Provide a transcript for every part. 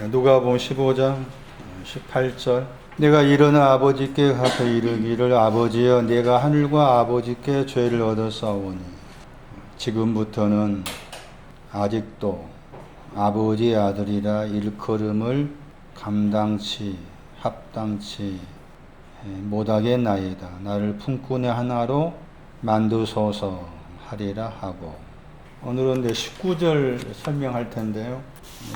누가복음 15장 18절 내가 일어나 아버지께 가서 이르기를 아버지여 내가 하늘과 아버지께 죄를 얻었사오니 지금부터는 아직도 아버지의 아들이라 일컬음을 감당치 합당치 못하겠나이다. 나를 품꾼의 하나로 만드소서 하리라 하고. 오늘은 이제 19절 설명할 텐데요.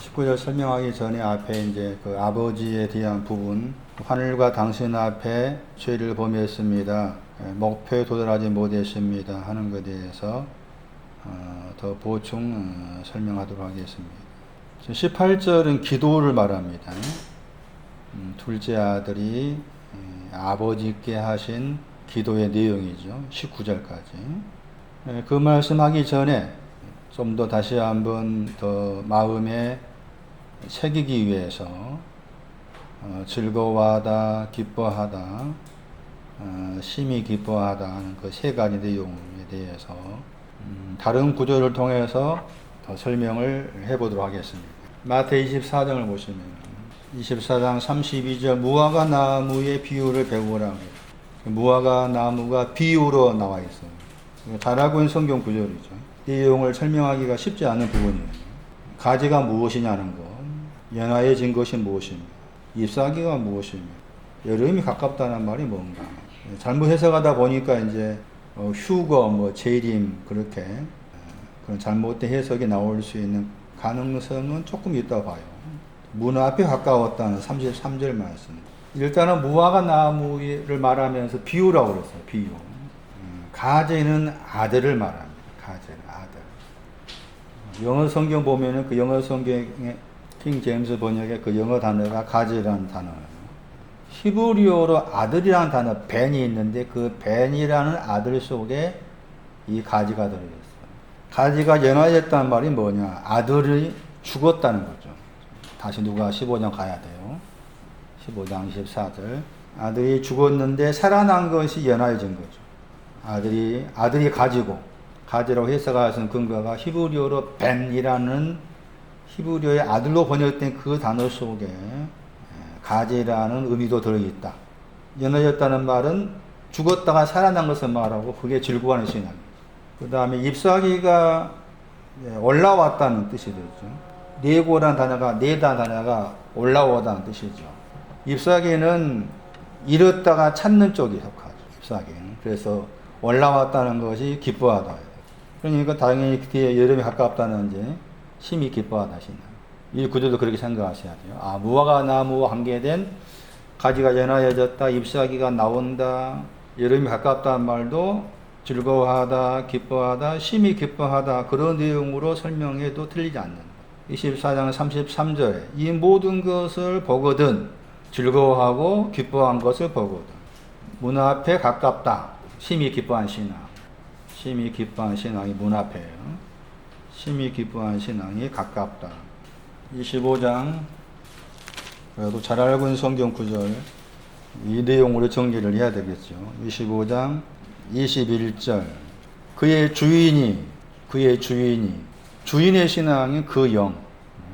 19절 설명하기 전에 앞에 이제 그 아버지에 대한 부분, 하늘과 당신 앞에 죄를 범했습니다. 목표에 도달하지 못했습니다. 하는 것에 대해서 더 보충 설명하도록 하겠습니다. 18절은 기도를 말합니다. 둘째 아들이 아버지께 하신 기도의 내용이죠. 19절까지. 그 말씀하기 전에 좀 더 다시 한번 더 마음에 새기기 위해서 즐거워하다, 기뻐하다, 심히 기뻐하다 하는 그 세 가지 내용에 대해서 다른 구절을 통해서 더 설명을 해보도록 하겠습니다. 마태 24장을 보시면 24장 32절 무화과 나무의 비유를 배우라고 해요. 무화과 나무가 비유로 나와 있어요. 잘 알고 있는 성경 구절이죠. 내용을 설명하기가 쉽지 않은 부분이에요. 가지가 무엇이냐는 것, 연화해진 것이 무엇입니까? 잎사귀가 무엇입니까? 여름이 가깝다는 말이 뭔가? 잘못 해석하다 보니까 이제 휴거, 재림 그렇게 그런 잘못된 해석이 나올 수 있는 가능성은 조금 있다고 봐요. 문 앞에 가까웠다는 33절 말씀. 일단은 무화과 나무를 말하면서 비유라고 그랬어요. 비유. 가지는 아들을 말합니다. 가지는 아들. 영어 성경 보면은 그 영어 성경의 킹 제임스 번역의 그 영어 단어가 가지라는 단어예요. 히브리어로 아들이라는 단어 벤이 있는데 그 벤이라는 아들 속에 이 가지가 들어있어요. 가지가 연화됐다는 말이 뭐냐? 아들이 죽었다는 거죠. 다시 누가 15장 가야 돼요. 15장 24절. 아들이 죽었는데 살아난 것이 연화해진 거죠. 아들이 가지라고 해석하신 근거가 히브리어로 벤이라는 히브리어의 아들로 번역된 그 단어 속에 가지라는 의미도 들어있다. 연화했다는 말은 죽었다가 살아난 것을 말하고 그게 즐거워하는 신앙입니다. 그 다음에 잎사귀가 올라왔다는 뜻이 되죠. 내고라는 단어가 내다는 단어가 올라오다는 뜻이죠. 잎사귀는 잃었다가 찾는 쪽이 속하죠. 잎사귀는. 그래서 올라왔다는 것이 기뻐하다. 그러니까 당연히 뒤에 여름이 가깝다는 이제 심히 기뻐하다 신앙. 이 구절도 그렇게 생각하셔야 돼요. 무화과 나무와 관계된 가지가 연화해졌다, 잎사귀가 나온다, 여름이 가깝다는 말도 즐거워하다, 기뻐하다, 심히 기뻐하다 그런 내용으로 설명해도 틀리지 않는다. 24장 33절에 이 모든 것을 보거든 즐거워하고 기뻐한 것을 보거든 문 앞에 가깝다. 심히 기뻐한 신앙. 심히 기뻐한 신앙이 문 앞에요. 심히 기뻐한 신앙이 가깝다. 25장 그래도 잘 알고 있는 성경 구절 이 내용으로 정리를 해야 되겠죠. 25장 21절 그의 주인의 신앙이 그 영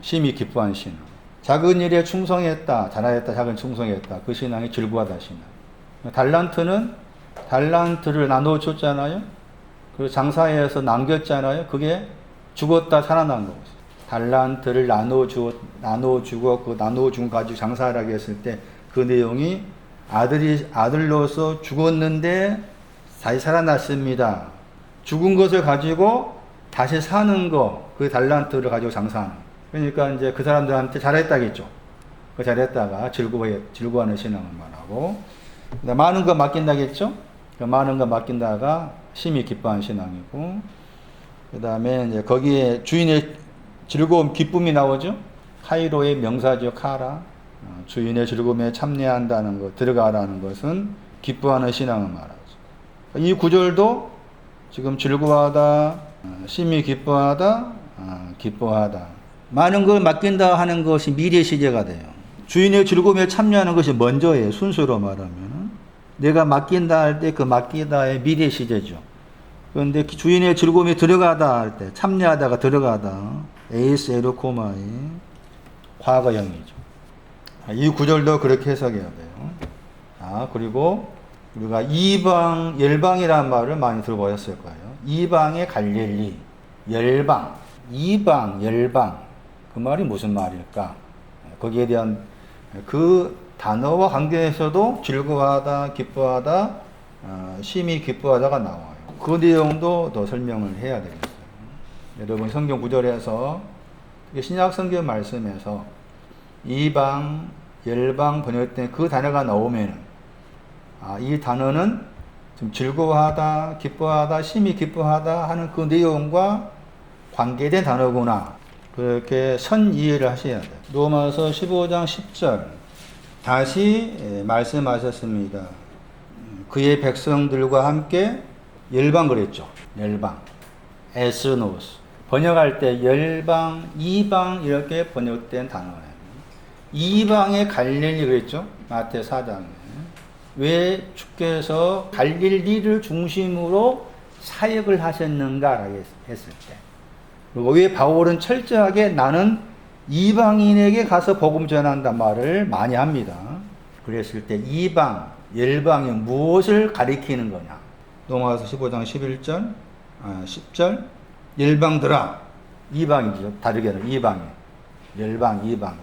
심히 기뻐한 신앙. 작은 일에 충성했다. 잘하였다. 작은 충성했다. 그 신앙이 즐거워하다 신앙. 달란트를 나눠줬잖아요. 그리고 장사해서 남겼잖아요. 그게 죽었다 살아난 거죠. 달란트를 나눠주고 그 나눠준 가지고 장사하라고 했을 때 그 내용이 아들로서 죽었는데 다시 살아났습니다. 죽은 것을 가지고 다시 사는 거, 그 달란트를 가지고 장사하는. 그러니까 이제 그 사람들한테 잘했다겠죠. 그 잘했다가 즐거워하는 신앙을 말하고, 많은 거 맡긴다겠죠. 그 많은 거 맡긴다가 심히 기뻐하는 신앙이고, 그 다음에 이제 거기에 주인의 즐거움, 기쁨이 나오죠. 카이로의 명사죠, 카라. 주인의 즐거움에 참여한다는 것, 들어가라는 것은 기뻐하는 신앙을 말하죠. 이 구절도 지금 즐거워하다, 심히 기뻐하다, 기뻐하다. 많은 걸 맡긴다 하는 것이 미래 시제가 돼요. 주인의 즐거움에 참여하는 것이 먼저예요. 순서로 말하면. 내가 맡긴다 할 때 그 맡기다의 미래 시제죠. 그런데 주인의 즐거움에 들어가다 할 때, 참여하다가 들어가다. 에이스 에르코마이. 과거형이죠. 이 구절도 그렇게 해석해야 돼요. 그리고 우리가 이방, 열방이라는 말을 많이 들어보셨을 거예요. 이방의 갈릴리, 열방, 이방, 열방. 그 말이 무슨 말일까? 거기에 대한 그 단어와 관계에서도 즐거워하다, 기뻐하다, 심히 기뻐하다가 나와요. 그 내용도 더 설명을 해야 되겠어요. 여러분 성경 구절에서 신약 성경 말씀에서 이방, 열방 번역된 그 단어가 나오면 이 단어는 좀 즐거워하다, 기뻐하다, 심히 기뻐하다 하는 그 내용과 관계된 단어구나. 그렇게 선 이해를 하셔야 돼요. 로마서 15장 10절 다시 말씀하셨습니다. 그의 백성들과 함께 열방 그랬죠. 열방. 에스노스. 번역할 때 열방, 이방 이렇게 번역된 단어예요. 이방의 갈릴리 그랬죠. 마태 4장에. 왜 주께서 갈릴리를 중심으로 사역을 하셨는가라고 했을 때. 그리고 왜 바울은 철저하게 나는 이방인에게 가서 복음 전한단 말을 많이 합니다. 그랬을 때 이방, 열방이 무엇을 가리키는 거냐. 로마서 15장 11절, 10절 열방들아, 이방이죠. 다르게는 이방이. 열방, 이방.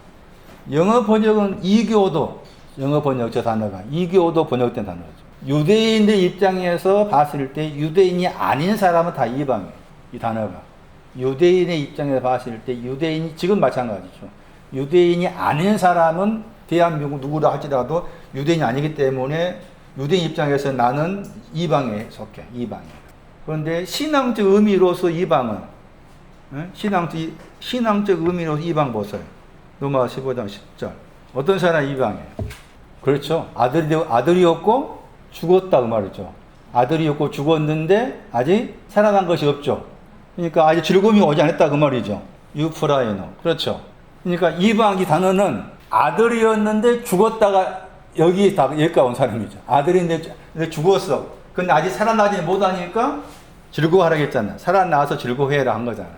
영어 번역은 이교도, 영어 번역 저 단어가 이교도 번역된 단어죠. 유대인들 입장에서 봤을 때 유대인이 아닌 사람은 다 이방이에요. 이 단어가. 유대인의 입장에서 봤을 때 유대인이 지금 마찬가지죠. 유대인이 아닌 사람은 대한민국 누구라 할지라도 유대인이 아니기 때문에 유대인 입장에서 나는 이방에 속해. 이방에. 그런데 신앙적 의미로서 이방은 신앙적 의미로서 이방 보세요. 로마 15장 10절. 어떤 사람이 이방이에요? 그렇죠. 아들이었고 죽었다 그 말이죠. 아들이었고 죽었는데 아직 살아난 것이 없죠. 그러니까 아직 즐거움이 오지 않았다 그 말이죠. 유프라이노. 그렇죠. 그러니까 이방 이 단어는 아들이었는데 죽었다가 여기까지 온 사람이죠. 아들인데 죽었어. 근데 아직 살아나지 못하니까 즐거워하라고 했잖아. 살아나서 즐거워해라 한 거잖아.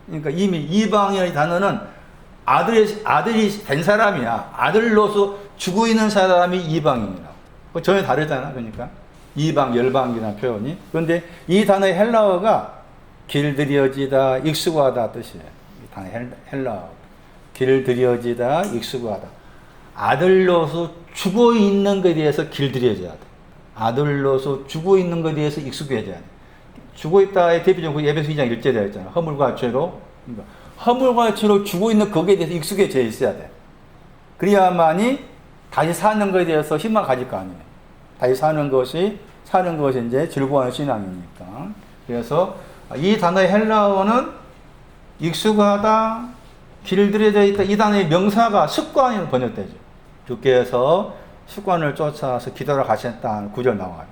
그러니까 이미 이방이라는 단어는 아들이 된 사람이야. 아들로서 죽어 있는 사람이 이방인이라고. 전혀 다르잖아. 그러니까 이방, 열방이라는 표현이. 그런데 이 단어의 헬라어가 길들여지다, 익숙하다 뜻이에요. 이 단어 헬라어. 길들여지다, 익숙하다. 아들로서 죽어 있는 것에 대해서 길들여져야 돼. 아들로서 죽어 있는 것에 대해서 익숙해져야 돼. 죽어 있다의 대표적으로 에베소 2장 1절에 되어 있잖아. 허물과 죄로. 그러니까 허물과 죄로 죽어 있는 거기에 대해서 익숙해져 있어야 돼. 그래야만이 다시 사는 것에 대해서 희망 가질 거 아니에요. 다시 사는 것이 이제 즐거워하는 신앙이니까. 그래서 이 단어의 헬라어는 익숙하다, 길들여져 있다. 이 단어의 명사가 습관으로 번역되죠. 주께서 습관을 쫓아서 기도를 가셨다는 구절 나와요.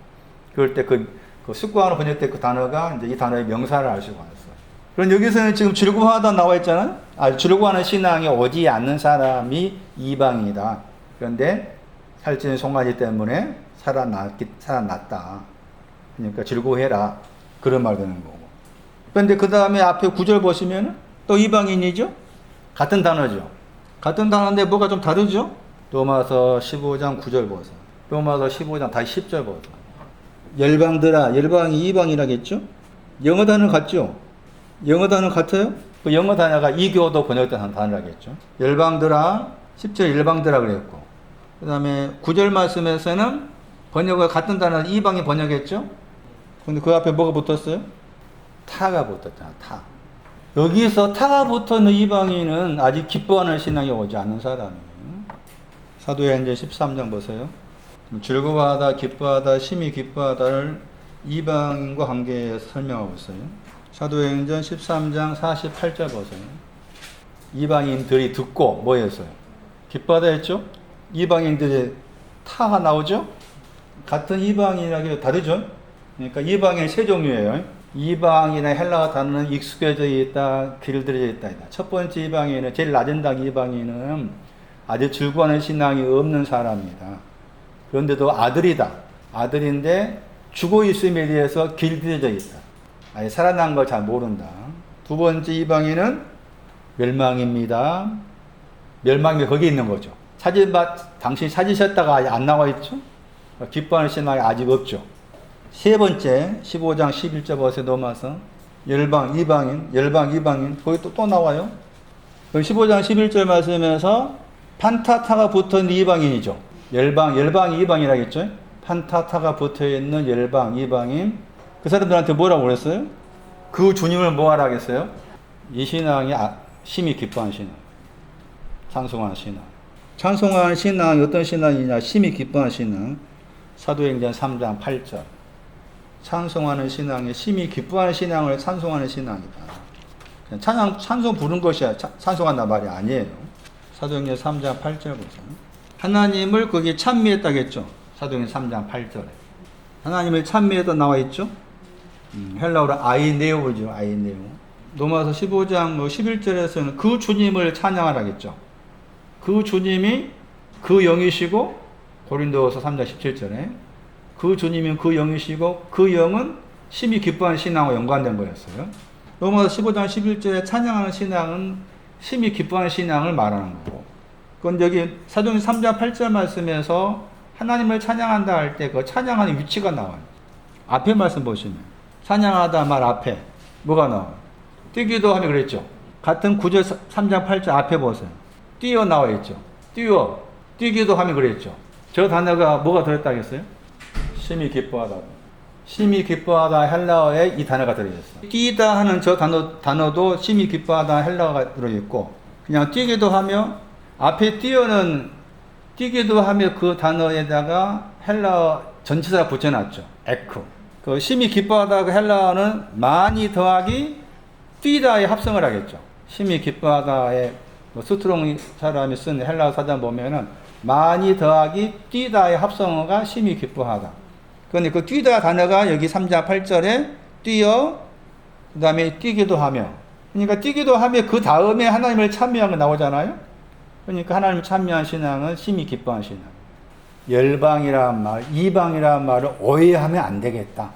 그럴 때 그 습관으로 번역된 그 단어가 이제 이 단어의 명사를 알 수가 있어요. 그럼 여기서는 지금 즐거워하다 나와 있잖아요. 즐거워하는 신앙이 오지 않는 사람이 이방이다. 그런데 살찐 송아지 때문에 살아났다. 그러니까 즐거워해라. 그런 말 되는 거고. 그런데 그 다음에 앞에 구절 보시면 또 이방인이죠? 같은 단어죠. 같은 단어인데 뭐가 좀 다르죠? 로마서 15장 9절 보세요. 로마서 15장 다시 10절 보세요. 열방들아, 열방이 이방이라겠죠? 영어 단어 같죠? 영어 단어 같아요? 그 영어 단어가 이교도 번역된 단어라겠죠? 열방들아, 10절 열방들아 그랬고, 그 다음에 9절 말씀에서는 번역과 같은 단어 이방이 번역했죠? 근데 그 앞에 뭐가 붙었어요? 타가 붙었잖아, 타. 여기서 타가 붙었는 이방인은 아직 기뻐하는 신앙이 오지 않는 사람이에요. 사도행전 13장 보세요. 즐거워하다, 기뻐하다, 심히 기뻐하다를 이방인과 관계해서 설명하고 있어요. 사도행전 13장 48절 보세요. 이방인들이 듣고 뭐 했어요? 기뻐하다 했죠? 이방인들이 타가 나오죠? 같은 이방인이라고 다르죠? 그러니까 이방인 세 종류예요. 이방이나 헬라어 단어는 익숙해져 있다, 길들여져 있다. 첫 번째 이방인은, 제일 낮은 당 이방인은 아주 즐거워하는 신앙이 없는 사람이다. 그런데도 아들이다. 아들인데 죽어 있음에 대해서 길들여져 있다. 아예 살아난 걸 잘 모른다. 두 번째 이방인은 멸망입니다. 멸망이 거기 있는 거죠. 당신이 찾으셨다가 아직 안 나와 있죠? 기뻐하는 신앙이 아직 없죠. 세 번째, 15장 11절 버스에 넘어와서 열방, 이방인, 거기 또 나와요. 15장 11절 말씀에서 판타타가 붙어 있는 이방인이죠. 열방이 이방이라겠죠? 판타타가 붙어 있는 열방, 이방인. 그 사람들한테 뭐라고 그랬어요? 그 주님을 뭐 하라 하겠어요? 이 신앙이 심히 기뻐하는 신앙. 찬송하는 신앙. 찬송하는 신앙이 어떤 신앙이냐? 심히 기뻐하는 신앙. 사도행전 3장 8절. 찬송하는 신앙이 심히 기뻐하는 신앙을 찬송하는 신앙이다. 찬송 부른 것이야. 찬송한단 말이 아니에요. 사도행전 3장 8절 보세요. 하나님을 거기에 찬미했다겠죠. 사도행전 3장 8절에. 하나님을 찬미했다 나와 있죠. 헬라어로 아이네오죠. 아이네오. 로마서 15장 11절에서는 그 주님을 찬양하라겠죠. 그 주님이 그 영이시고, 고린도서 3장 17절에 그 주님이 그 영이시고 그 영은 심히 기뻐하는 신앙과 연관된 거였어요. 로마서 15장 11절에 찬양하는 신앙은 심히 기뻐하는 신앙을 말하는 거고, 그건 여기 사도행전 3장 8절 말씀에서 하나님을 찬양한다 할 때 그 찬양하는 위치가 나와요. 앞에 말씀 보시면 찬양하다 말 앞에 뭐가 나와요? 뛰기도 하면 그랬죠. 같은 9절 3장 8절 앞에 보세요. 뛰어 나와 있죠. 뛰기도 하면 그랬죠. 저 단어가 뭐가 들었다겠어요? 심히 기뻐하다. 심히 기뻐하다 헬라어에 이 단어가 들어있어요. 뛰다 하는 저 단어도 심히 기뻐하다 헬라어가 들어있고, 그냥 뛰기도 하며 앞에 뛰기도 하며 그 단어에다가 헬라어 전치사 붙여놨죠. 에크. 그 심히 기뻐하다 그 헬라어는 많이 더하기 뛰다의 합성을 하겠죠. 심히 기뻐하다의 스트롱 사람이 쓴 헬라어 사전 보면은 많이 더하기 뛰다의 합성어가 심히 기뻐하다. 그런데 그 뛰다 단어가 여기 3장 8절에 뛰어, 그 다음에 뛰기도 하며. 그러니까 뛰기도 하며 그 다음에 하나님을 찬미한 거 나오잖아요. 그러니까 하나님을 찬미한 신앙은 심히 기뻐한 신앙. 열방이란 말, 이방이란 말을 오해하면 안 되겠다.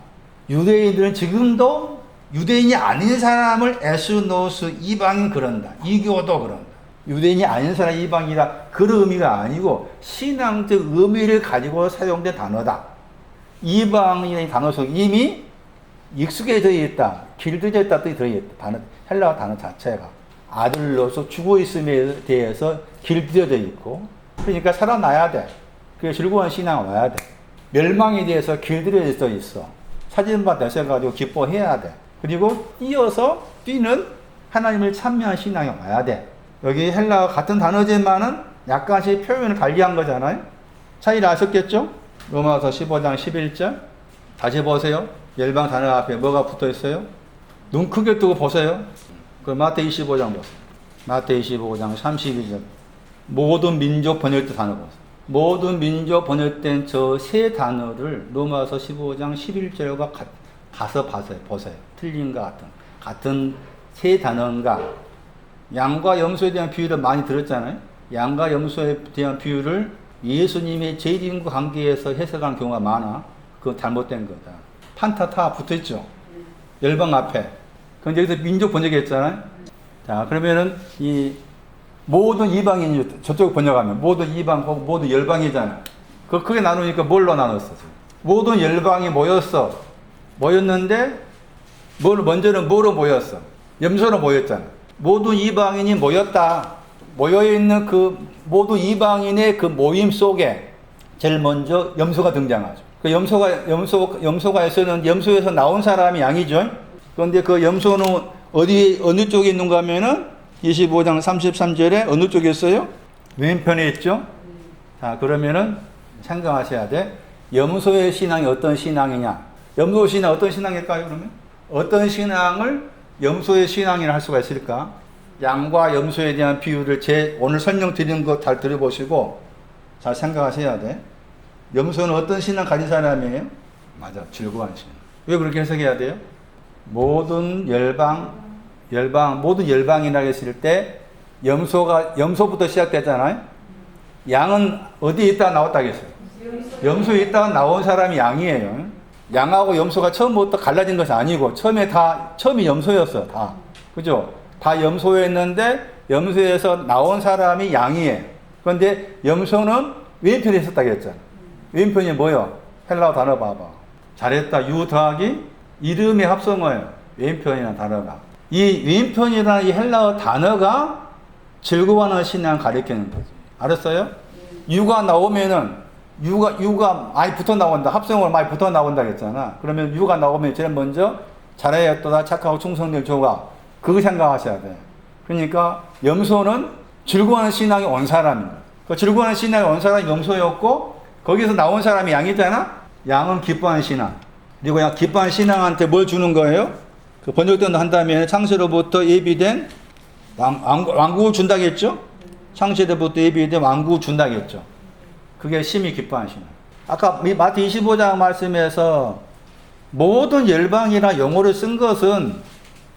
유대인들은 지금도 유대인이 아닌 사람을 에스노스 이방인 그런다. 이교도 그런다. 유대인이 아닌 사람 이방이라 그런 의미가 아니고 신앙적 의미를 가지고 사용된 단어다. 이방인의 단어 속에 이미 익숙해져 있다. 길들여 있다 뜻이 들어있다. 헬라어 단어 자체가 아들로서 죽어 있음에 대해서 길들여져 있고, 그러니까 살아나야 돼. 그래서 즐거운 신앙 와야 돼. 멸망에 대해서 길들여져 있어. 사진만 내셔가지고 기뻐해야 돼. 그리고 뛰는 하나님을 찬미한 신앙이 와야 돼. 여기 헬라어 같은 단어지만은 약간씩 표현을 달리한 거잖아요. 차이를 아셨겠죠? 로마서 15장 11절. 다시 보세요. 열방 단어 앞에 뭐가 붙어 있어요? 눈 크게 뜨고 보세요. 그 마태 25장 보세요. 마태 25장 32절. 모든 민족 번역된 단어 보세요. 모든 민족 번역된 저 세 단어를 로마서 15장 11절과 가서 보세요. 틀린 것 같은 세 단어인가. 양과 염소에 대한 비유를 많이 들었잖아요. 양과 염소에 대한 비유를 예수님의 죄인과 관계에서 해석한 경우가 많아. 그건 잘못된 거다. 판타타 붙어있죠. 열방 앞에. 근데 여기서 민족 번역했잖아요. 자, 그러면은 이 모든 이방인이 저쪽 번역하면 모든 이방 혹은 모든 열방이잖아. 크게 나누니까 뭘로 나눴어? 모든 열방이 모였는데 먼저는 뭐로 모였어? 염소로 모였잖아. 모든 이방인이 모였다. 모여있는 그 모든 이방인의 그 모임 속에 제일 먼저 염소가 등장하죠. 그 염소에서 나온 사람이 양이죠. 그런데 그 염소는 어느 쪽에 있는가 하면은 25장 33절에 어느 쪽에 있어요? 왼편에 있죠. 자, 그러면은 생각하셔야 돼. 염소의 신앙이 어떤 신앙이냐? 염소 신앙 어떤 신앙일까요, 그러면? 어떤 신앙을 염소의 신앙이라 할 수가 있을까? 양과 염소에 대한 비유를 오늘 설명드린 거 잘 들어보시고 잘 생각하셔야 돼. 염소는 어떤 신앙 가진 사람이에요? 맞아, 즐거운 신앙. 왜 그렇게 해석해야 돼요? 모든 열방이라고 했을 때 염소부터 시작되잖아요. 양은 어디에 있다가 나왔다 하겠어요? 염소에 있다가 나온 사람이 양이에요. 양하고 염소가 처음부터 갈라진 것이 아니고 처음이 염소였어. 다. 그죠? 다 염소였는데 염소에서 나온 사람이 양이에요. 그런데 염소는 왼편에 있었다고 했잖아. 왼편이 뭐요? 헬라어 단어 봐봐. 잘했다. 유 더하기 이름의 합성어예요. 왼편이라는 단어가. 이 왼편이라는 이 헬라어 단어가 즐거워하는 신앙을 가리키는 거지. 알았어요? 유가 나오면은 유가 많이 붙어 나온다. 합성어가 많이 붙어 나온다 했잖아. 그러면 유가 나오면 제일 먼저 잘하였도다 착하고 충성될 조가 그거 생각하셔야 돼. 그러니까 염소는 즐거워하는 신앙이 온 사람이에요. 그 즐거워하는 신앙이 온 사람이 염소였고 거기서 나온 사람이 양이잖아. 양은 기뻐하는 신앙. 그리고 기뻐하는 신앙한테 뭘 주는 거예요? 그 번역대로 한다면 창세로부터 예비된 왕국을 준다겠죠? 창세로부터 예비된 왕국을 준다겠죠? 그게 심히 기뻐하는 신앙. 아까 마태 25장 말씀에서 모든 열방이나 용어를 쓴 것은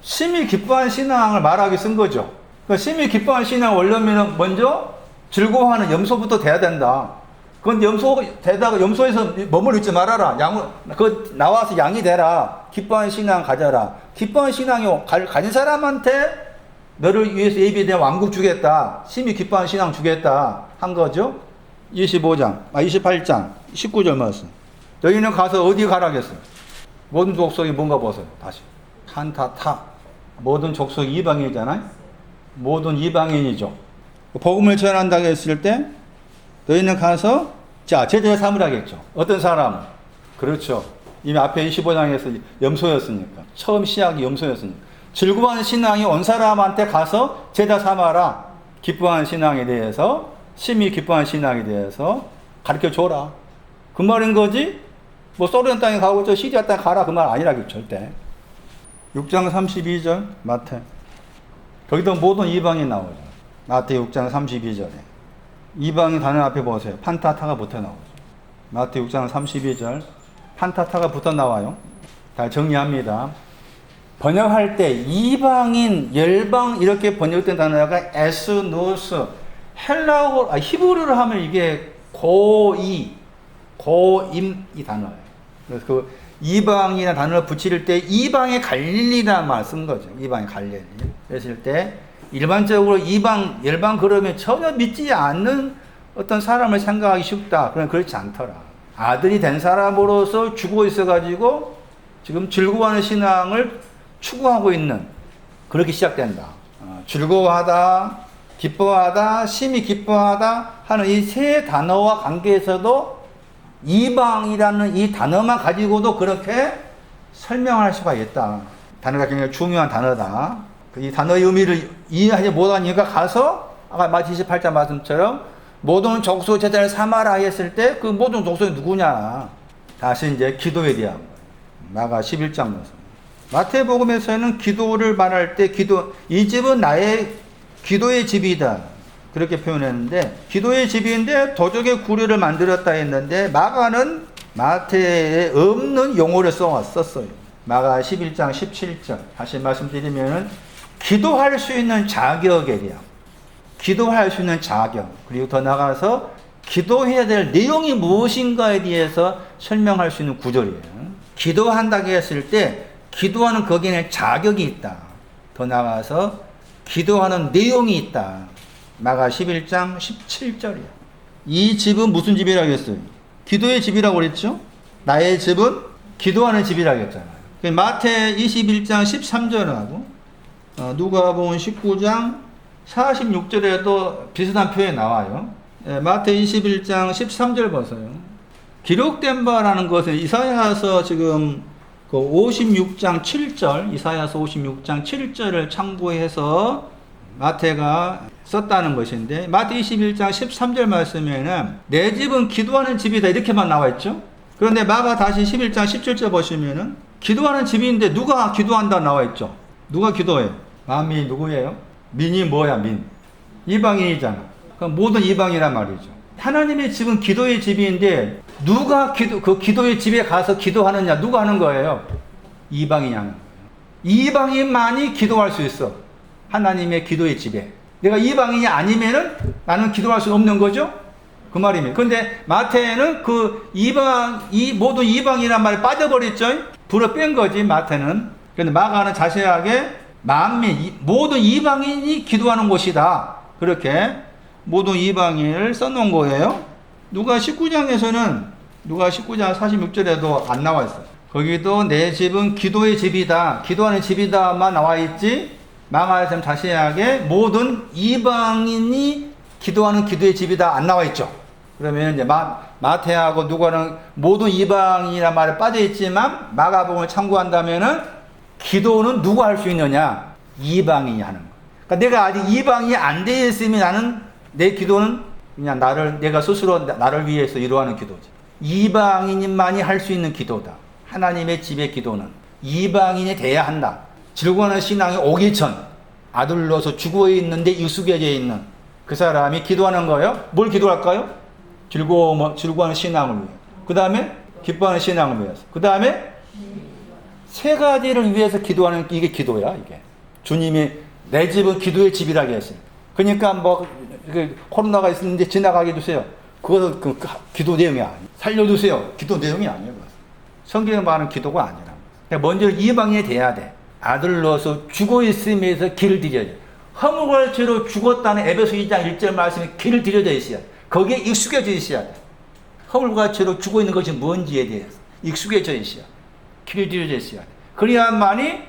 심히 기뻐하는 신앙을 말하기 쓴 거죠. 그러니까 심히 기뻐하는 신앙을 원래는 먼저 즐거워하는 염소부터 돼야 된다. 그건 염소 되다가 염소에서 머물러 있지 말아라. 나와서 양이 되라. 기뻐하는 신앙 가져라. 기뻐하는 신앙이 가진 사람한테 너를 위해서 예비된 왕국 주겠다. 심히 기뻐하는 신앙 주겠다. 한 거죠. 28장 19절 말씀. 너희는 가서 어디 가라겠어? 모든 족속이 뭔가 보세요. 다시. 판타타. 모든 족속이 이방인이잖아요. 모든 이방인이죠. 복음을 전한다고 했을 때 너희는 가서 제자 삼으라겠죠. 어떤 사람? 그렇죠. 이미 앞에 25장에서 염소였으니까. 처음 시작이 염소였으니까. 즐거워하는 신앙이 온 사람한테 가서 제자 삼아라. 기뻐하는 신앙에 대해서, 심히 기뻐하는 신앙에 대해서 가르쳐 줘라. 그 말인 거지? 뭐 소련 땅에 가고 저 시리아 땅에 가라 그 말 아니라겠죠. 절대. 6장 32절 마태. 거기도 모든 이방이 나오죠. 마태 6장 32절에. 이방인 단어 앞에 보세요. 판타타가 붙어 나오죠. 마태 6장 32절. 판타타가 붙어 나와요. 다 정리합니다. 번역할 때 이방인, 열방 이렇게 번역된 단어가 에스노스. 헬라어, 히브리로 하면 이게 고임 이 단어예요. 그래서 그 이방이라는 단어를 붙일 때 이방의 갈릴리라는 말 쓴 거죠. 이방의 갈릴리. 그랬을 때 일반적으로 이방, 열방 그러면 전혀 믿지 않는 어떤 사람을 생각하기 쉽다. 그러나 그렇지 않더라. 아들이 된 사람으로서 죽어 있어가지고 지금 즐거워하는 신앙을 추구하고 있는 그렇게 시작된다. 즐거워하다, 기뻐하다, 심히 기뻐하다 하는 이 세 단어와 관계에서도 이방이라는 이 단어만 가지고도 그렇게 설명할 수가 있다. 단어가 굉장히 중요한 단어다. 이 단어의 의미를 이해하지 못하니까 가서 아까 마태 28장 말씀처럼 모든 족속 제자를 삼아라 했을 때 그 모든 족속이 누구냐. 다시 이제 기도에 대한 거예요. 마가 11장 말씀. 마태복음에서는 기도를 말할 때 이 집은 나의 기도의 집이다. 그렇게 표현했는데 기도의 집인데 도적의 구례를 만들었다 했는데 마가는 마태에 없는 용어를 썼어요. 마가 11장 17절 다시 말씀드리면은 기도할 수 있는 자격에 대한 기도할 수 있는 자격 그리고 더 나아가서 기도해야 될 내용이 무엇인가에 대해서 설명할 수 있는 구절이에요. 기도한다고 했을 때 기도하는 거기에는 자격이 있다. 더 나아가서 기도하는 내용이 있다. 마가 11장 17절이야. 이 집은 무슨 집이라고 했어요? 기도의 집이라고 그랬죠? 나의 집은 기도하는 집이라고 했잖아요. 마태 21장 13절하고 누가복음 19장 46절에도 비슷한 표현이 나와요. 마태 21장 13절 보세요. 기록된 바라는 것은 이사야서 지금 그 56장 7절, 이사야서 56장 7절을 참고해서 마태가 썼다는 것인데 마태 21장 13절 말씀에는 내 집은 기도하는 집이다 이렇게만 나와 있죠. 그런데 마가 다시 11장 17절 보시면은 기도하는 집인데 누가 기도한다 나와 있죠. 누가 기도해? 만민이 누구예요? 민이 뭐야 민? 이방인이잖아. 그럼 모든 이방이란 말이죠. 하나님의 집은 기도의 집인데 누가 그 기도의 집에 가서 기도하느냐? 누가 하는 거예요? 이방인이 하는 거예요. 이방인만이 기도할 수 있어. 하나님의 기도의 집에. 내가 이방인이 아니면은 나는 기도할 수 없는 거죠? 그 말입니다. 근데 마태는 모든 이방이란 말이 빠져버렸죠? 불어 뺀 거지, 마태는. 근데 마가는 자세하게 모든 이방인이 기도하는 곳이다. 그렇게 모든 이방인을 써놓은 거예요. 누가 19장 46절에도 안 나와 있어요. 거기도 내 집은 기도의 집이다. 기도하는 집이다만 나와 있지. 마가에서는 자세하게 모든 이방인이 기도하는 기도의 집이다 안 나와 있죠. 그러면 이제 마태하고 누가는 모든 이방인이란 말에 빠져 있지만 마가복음을 참고한다면은 기도는 누가 할 수 있느냐? 이방인이 하는 거. 그러니까 내가 아직 이방인이 안 돼 있으면 나는 내 기도는 그냥 내가 스스로 나를 위해서 이루어하는 기도지. 이방인만이 할 수 있는 기도다. 하나님의 집의 기도는 이방인이 돼야 한다. 즐거워하는 신앙이 오기 전 아들로서 죽어 있는데 익숙해져 있는 그 사람이 기도하는 거예요. 뭘 기도할까요? 즐거워하는 신앙을 위해. 그 다음에 기뻐하는 신앙을 위해서. 그 다음에 세 가지를 위해서 기도하는 이게 기도야. 이게 주님이 내 집은 기도의 집이라고 했어요. 그러니까 코로나가 있었는데 지나가게 두세요. 그것은 그 기도 내용이 아니에요. 살려두세요. 기도 내용이 아니에요. 성경에 말하는 기도가 아니라. 그러니까 먼저 이방인이 돼야 돼. 아들로서 죽어 있으면서 길을 들여야 돼. 허물과 죄로 죽었다는 에베소 2장 1절 말씀에 길을 들여져 있어야 돼. 거기에 익숙해져 있어야 돼. 허물과 죄로 죽어 있는 것이 뭔지에 대해서 익숙해져 있어야 돼. 길을 들여져 있어야 돼. 그래야만이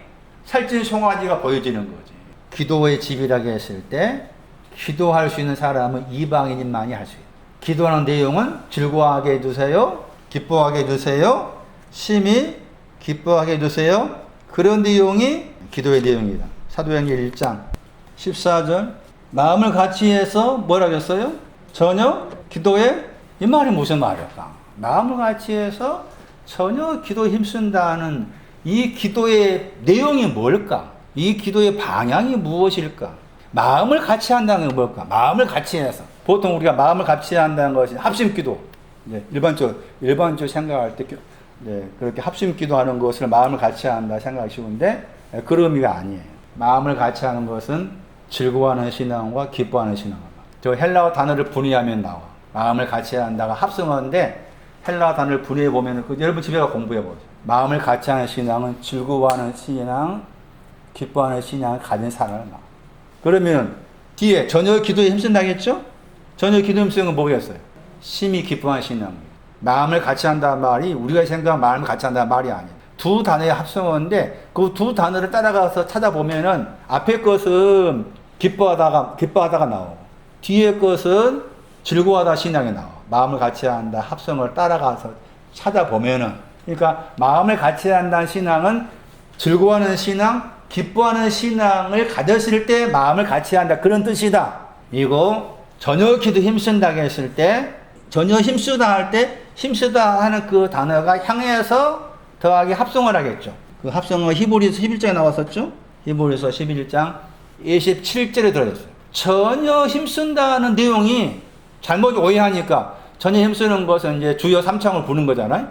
살찐 송아지가 보여지는 거지. 기도의 집이라고 했을 때 기도할 수 있는 사람은 이방인만이 할 수 있어요. 기도하는 내용은 즐거워하게 해주세요. 기뻐하게 해주세요. 심히 기뻐하게 해주세요. 그런 내용이 기도의 내용이다. 사도행전 1장 14절 마음을 같이 해서 뭐라고 했어요? 전혀 기도에 이 말이 무슨 말일까? 마음을 같이 해서 전혀 기도에 힘쓴다는 이 기도의 내용이 뭘까? 이 기도의 방향이 무엇일까? 마음을 같이 한다는 건 뭘까? 마음을 같이 해서. 보통 우리가 마음을 같이 한다는 것이 합심기도. 일반적으로 생각할 때 그렇게 합심기도 하는 것을 마음을 같이 한다 생각하기 쉬운데 그런 의미가 아니에요. 마음을 같이 하는 것은 즐거워하는 신앙과 기뻐하는 신앙과. 저 헬라어 단어를 분리하면 나와. 마음을 같이 한다가 합성어인데 헬라어 단어를 분리해 보면 여러분 집에 가서 공부해 보세요. 마음을 같이 하는 신앙은 즐거워하는 신앙, 기뻐하는 신앙을 가진 사람을 나. 그러면 뒤에 전혀 기도에 힘쓴다겠죠? 전혀 기도에 힘쓰는 건 뭐겠어요? 심히 기뻐하는 신앙. 마음을 같이 한다는 말이 우리가 생각하는 마음을 같이 한다는 말이 아니에요. 두 단어의 합성어인데 그 두 단어를 따라가서 찾아보면은 앞에 것은 기뻐하다가 나오고 뒤에 것은 즐거워하다 신앙이 나와. 마음을 같이 한다 합성어를 따라가서 찾아보면은 그러니까 마음을 같이 한다는 신앙은 즐거워하는 신앙, 기뻐하는 신앙을 가졌을 때 마음을 같이 한다 그런 뜻이다. 이거 전혀 기도 힘쓴다고 했을 때 전혀 힘쓰다 할 때 힘쓰다 하는 그 단어가 향해서 더하기 합성을 하겠죠. 그 합성어 히브리서 11장에 나왔었죠. 히브리서 11장 27절에 들어있어요. 전혀 힘쓴다는 내용이 잘못 오해하니까 전혀 힘쓰는 것은 이제 주여 삼창을 부는 거잖아요.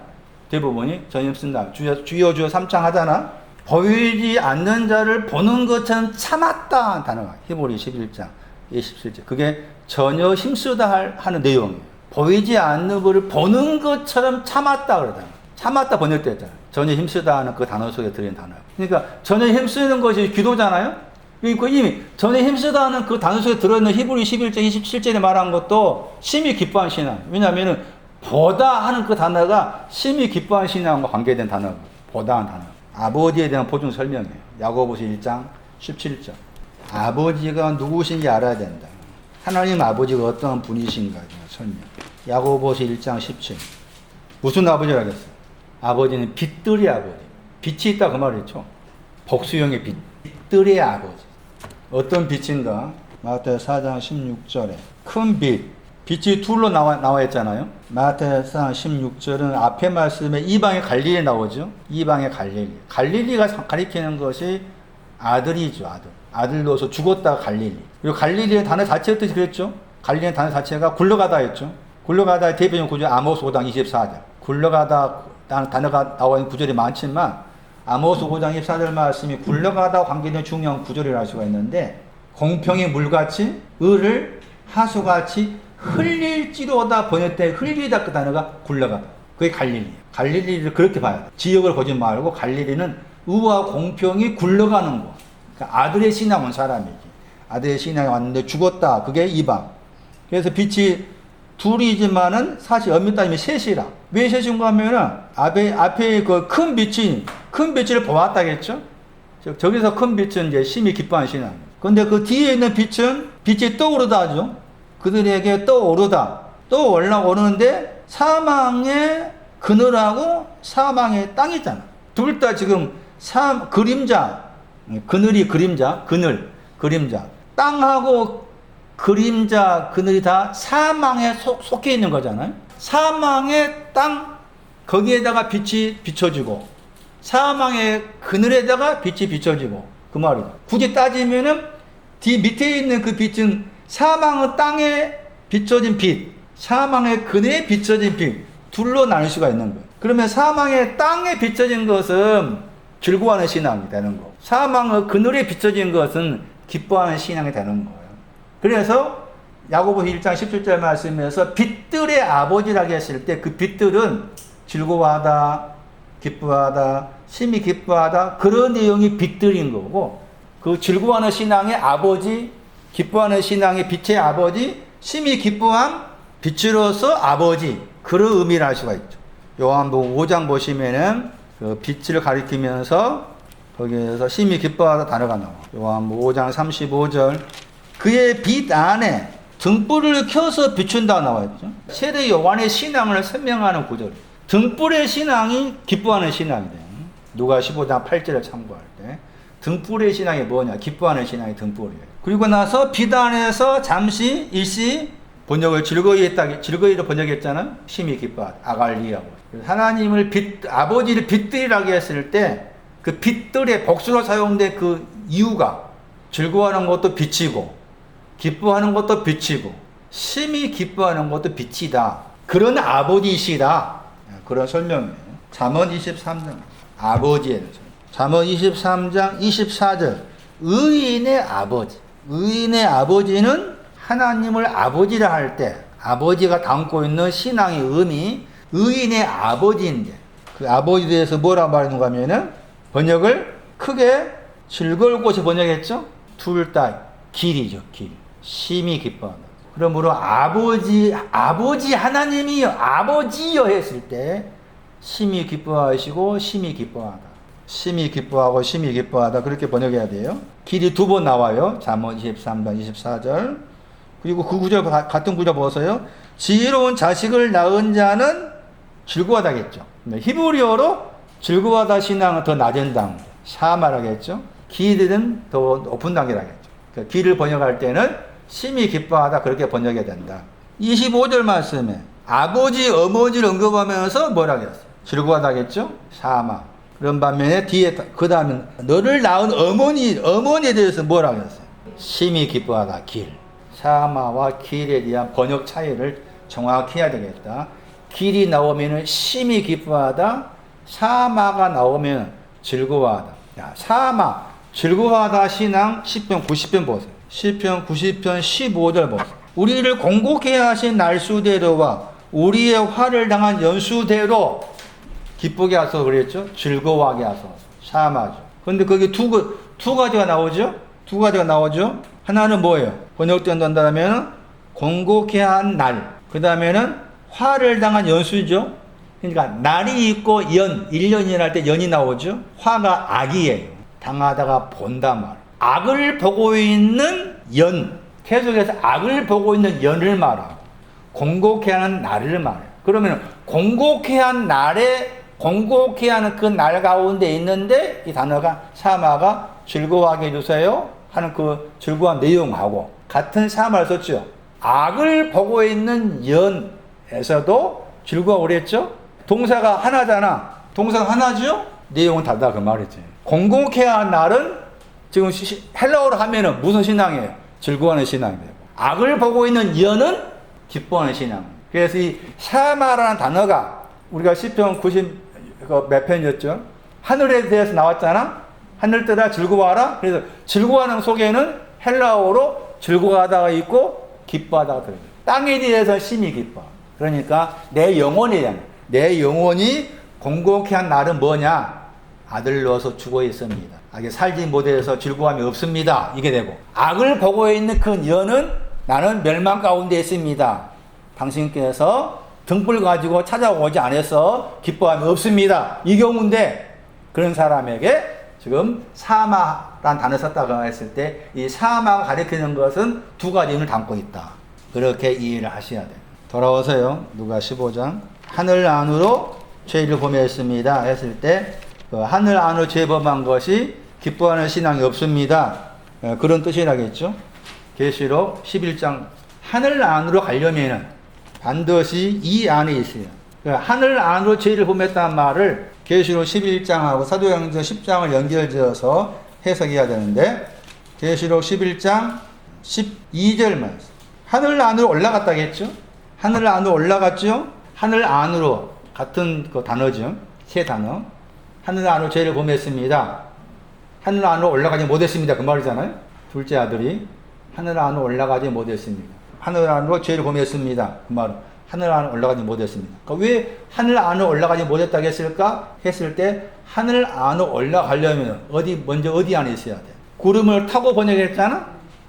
대부분이 전혀 힘쓴다. 주여 삼창 하잖아. 보이지 않는 자를 보는 것처럼 참았다 단어가 히브리 11장 27절. 그게 전혀 힘쓰다 하는 내용이에요. 보이지 않는 것을 보는 것처럼 참았다 그러잖아. 참았다 번역됐잖아. 전혀 힘쓰다 하는 그 단어 속에 들어있는 단어. 그러니까 전혀 힘쓰는 것이 기도잖아요. 그러니까 이미 전혀 힘쓰다 하는 그 단어 속에 들어있는 히브리 11장 27절에 말한 것도 심히 기뻐한 신앙. 왜냐하면 보다 하는 그 단어가 심히 기뻐한 신앙과 관계된 단어고 보다 하는 단어. 아버지에 대한 보충 설명이에요. 야고보서 1장 17절. 아버지가 누구신지 알아야 된다. 하나님 아버지가 어떤 분이신가 설명. 야고보서 1장 17. 무슨 아버지라고 했어요? 아버지는 빛들의 아버지. 빛이 있다 그 말이죠. 복수형의 빛. 빛들의 아버지. 어떤 빛인가? 마태오 4장 16절에 큰 빛. 빛이 둘로 나와 있잖아요. 마태오 4장 16절은 앞에 말씀에 이방의 갈릴리 나오죠. 이방의 갈릴리. 갈릴리가 가리키는 것이 아들이죠. 아들로서 죽었다가 갈릴리. 그리고 갈릴리의 단어 자체의 뜻이 그랬죠. 갈릴리의 단어 자체가 굴러가다 했죠. 굴러가다의 대표적 구절 아모스 5장 24절. 굴러가다 단어가 나와 있는 구절이 많지만 아모스 5장 24절 말씀이 굴러가다 관계된 중요한 구절이라 할 수가 있는데 공평히 물같이 을을 하수같이 흘릴지로다 번역될 흘리다 그 단어가 굴러가다. 그게 갈릴리. 갈릴리를 그렇게 봐야 돼. 지역을 보지 말고 갈릴리는 의와 공평이 굴러가는 곳. 그러니까 아들의 신앙 온 사람이지. 아들의 신앙이 왔는데 죽었다. 그게 이방. 그래서 빛이 둘이지만은 사실 엄밀히 따지면 셋이라. 왜 셋인가 하면은 앞에 그 큰 빛을 보았다겠죠? 저기서 큰 빛은 이제 심히 기뻐하는 신앙. 근데 그 뒤에 있는 빛이 떠오르다 하죠. 그들에게 떠오르다. 또 올라오르는데 사망의 그늘하고 사망의 땅이잖아. 둘 다 지금 그림자, 그늘이 그림자, 그림자. 땅하고 그림자, 그늘이 다 사망에 속해 있는 거잖아요. 사망의 땅, 거기에다가 빛이 비춰지고, 사망의 그늘에다가 빛이 비춰지고, 그 말이다. 굳이 따지면은, 뒤 밑에 있는 그 빛은 사망의 땅에 비춰진 빛, 사망의 그늘에 비춰진 빛, 둘로 나눌 수가 있는 거예요. 그러면 사망의 땅에 비춰진 것은 즐거워하는 신앙이 되는 거고, 사망의 그늘에 비춰진 것은 기뻐하는 신앙이 되는 거예요. 그래서 야고보 1장 17절 말씀에서 빛들의 아버지라고 했을 때 그 빛들은 즐거워하다, 기뻐하다, 심히 기뻐하다, 그런 내용이 빛들인 거고, 그 즐거워하는 신앙의 아버지, 기뻐하는 신앙의 빛의 아버지, 심히 기뻐한 빛으로서 아버지, 그런 의미를 알 수가 있죠. 요한복음 5장 보시면은 그 빛을 가리키면서 거기에서 심히 기뻐하다 단어가 나와. 요한복음 5장 35절. 그의 빛 안에 등불을 켜서 비춘다 나와있죠. 세례 요한의 신앙을 설명하는 구절. 등불의 신앙이 기뻐하는 신앙이래요. 누가 15장 8절을 참고할 때 등불의 신앙이 뭐냐? 기뻐하는 신앙이 등불이에요. 그리고 나서 빛 안에서 잠시 일시 번역을 즐거이로 번역했잖아요. 심히 기뻐하다. 아갈리하고. 하나님을 아버지를 빛들이라고 했을 때 그 빛들의 복수로 사용된 그 이유가 즐거워하는 것도 빛이고 기뻐하는 것도 빛이고 심히 기뻐하는 것도 빛이다. 그런 아버지시다. 그런 설명이에요. 잠언 23장 아버지에 대해서. 잠언 23장 24절 의인의 아버지. 의인의 아버지는 하나님을 아버지라 할 때 아버지가 담고 있는 신앙의 의미 의인의 아버지인데 그 아버지에 대해서 뭐라 말하는가 하면은 번역을 크게 즐거울 곳에 번역했죠. 둘 다 길이죠. 길. 심히 기뻐한다. 그러므로 아버지 하나님이여 아버지여 했을 때 심히 기뻐하시고 심히 기뻐하다. 심히 기뻐하고 심히 기뻐하다. 그렇게 번역해야 돼요. 길이 두 번 나와요. 잠언 23장 24절. 그리고 그 구절 같은 구절 보세요. 지혜로운 자식을 낳은 자는 즐거워하다겠죠. 히브리어로 즐거워하다 신앙은 더 낮은 단 샤마라겠죠. 길은 더 높은 단계라겠죠. 그러니까 길을 번역할 때는 심히 기뻐하다 그렇게 번역해야 된다. 25절 말씀에 아버지 어머니를 언급하면서 뭐라고 했어요? 즐거워하다겠죠. 샤마. 그런 반면에 뒤에 그 다음에 너를 낳은 어머니에 대해서 뭐라고 했어요? 심히 기뻐하다 길. 샤마와 길에 대한 번역 차이를 정확히 해야 되겠다. 길이 나오면 심히 기뻐하다. 사마가 나오면 즐거워하다. 야, 사마, 즐거워하다 신앙 10편 90편 보세요. 10편 90편 15절 보세요. 우리를 공곡해 하신 날수대로와 우리의 화를 당한 연수대로 기쁘게 하소서 그랬죠. 즐거워하게 하소서. 사마죠. 근데 거기 두 가지가 나오죠. 두 가지가 나오죠. 하나는 뭐예요? 번역된다면 공곡해 한 날. 그 다음에는 화를 당한 연수죠. 그러니까 날이 있고 1년이라 할 때 연이 나오죠. 화가 악이에요. 당하다가 본다 말. 악을 보고 있는 연. 계속해서 악을 보고 있는 연을 말하고 공곡해하는 날을 말해요. 그러면 공곡해한 날에 공곡해하는 그 날 가운데 있는데 이 단어가 사마가 즐거워하게 해주세요 하는 그 즐거운 내용하고 같은 사마를 썼죠. 악을 보고 있는 연에서도 즐거워 그랬죠. 동사가 하나잖아. 동사가 하나죠? 내용은 다르다 그 말이지. 공공케야 한 날은 지금 헬라어로 하면은 무슨 신앙이에요? 즐거워하는 신앙이 되고 악을 보고 있는 연은 기뻐하는 신앙. 그래서 이 샤마라는 단어가 우리가 시편 90 몇 편이었죠? 하늘에 대해서 나왔잖아. 하늘 뜨라 즐거워하라. 그래서 즐거워하는 속에는 헬라어로 즐거워하다가 있고 기뻐하다가 들어요. 땅에 대해서 심히 기뻐. 그러니까 내 영혼이 공공케 한 날은 뭐냐? 아들로서 죽어 있습니다. 이게 살지 못해서 즐거움이 없습니다. 이게 되고, 악을 보고 있는 그 여는 나는 멸망 가운데 있습니다. 당신께서 등불 가지고 찾아오지 않아서 기뻐함이 없습니다. 이 경우인데, 그런 사람에게 지금 사마란 단어 썼다고 했을 때 이 사마가 가리키는 것은 두 가지 의미를 담고 있다. 그렇게 이해를 하셔야 돼요. 돌아오세요. 누가 15장. 하늘 안으로 죄를 범했습니다 했을 때 그 하늘 안으로 죄 범한 것이 기뻐하는 신앙이 없습니다. 그런 뜻이라겠죠. 계시록 11장. 하늘 안으로 가려면은 반드시 이 안에 있어요. 하늘 안으로 죄를 범했다는 말을 계시록 11장하고 사도행전 10장을 연결지어서 해석해야 되는데, 계시록 11장 12절 말씀. 하늘 안으로 올라갔다겠죠? 하늘 안으로 올라갔죠? 하늘 안으로 같은 그 단어죠. 세 단어. 하늘 안으로 죄를 범했습니다. 하늘 안으로 올라가지 못했습니다. 그 말이잖아요. 둘째 아들이 하늘 안으로 올라가지 못했습니다. 하늘 안으로 죄를 범했습니다. 그 말은 하늘 안으로 올라가지 못했습니다. 그러니까 왜 하늘 안으로 올라가지 못했다고 했을까? 했을 때 하늘 안으로 올라가려면 먼저 어디 안에 있어야 돼? 구름을 타고 번역했잖아?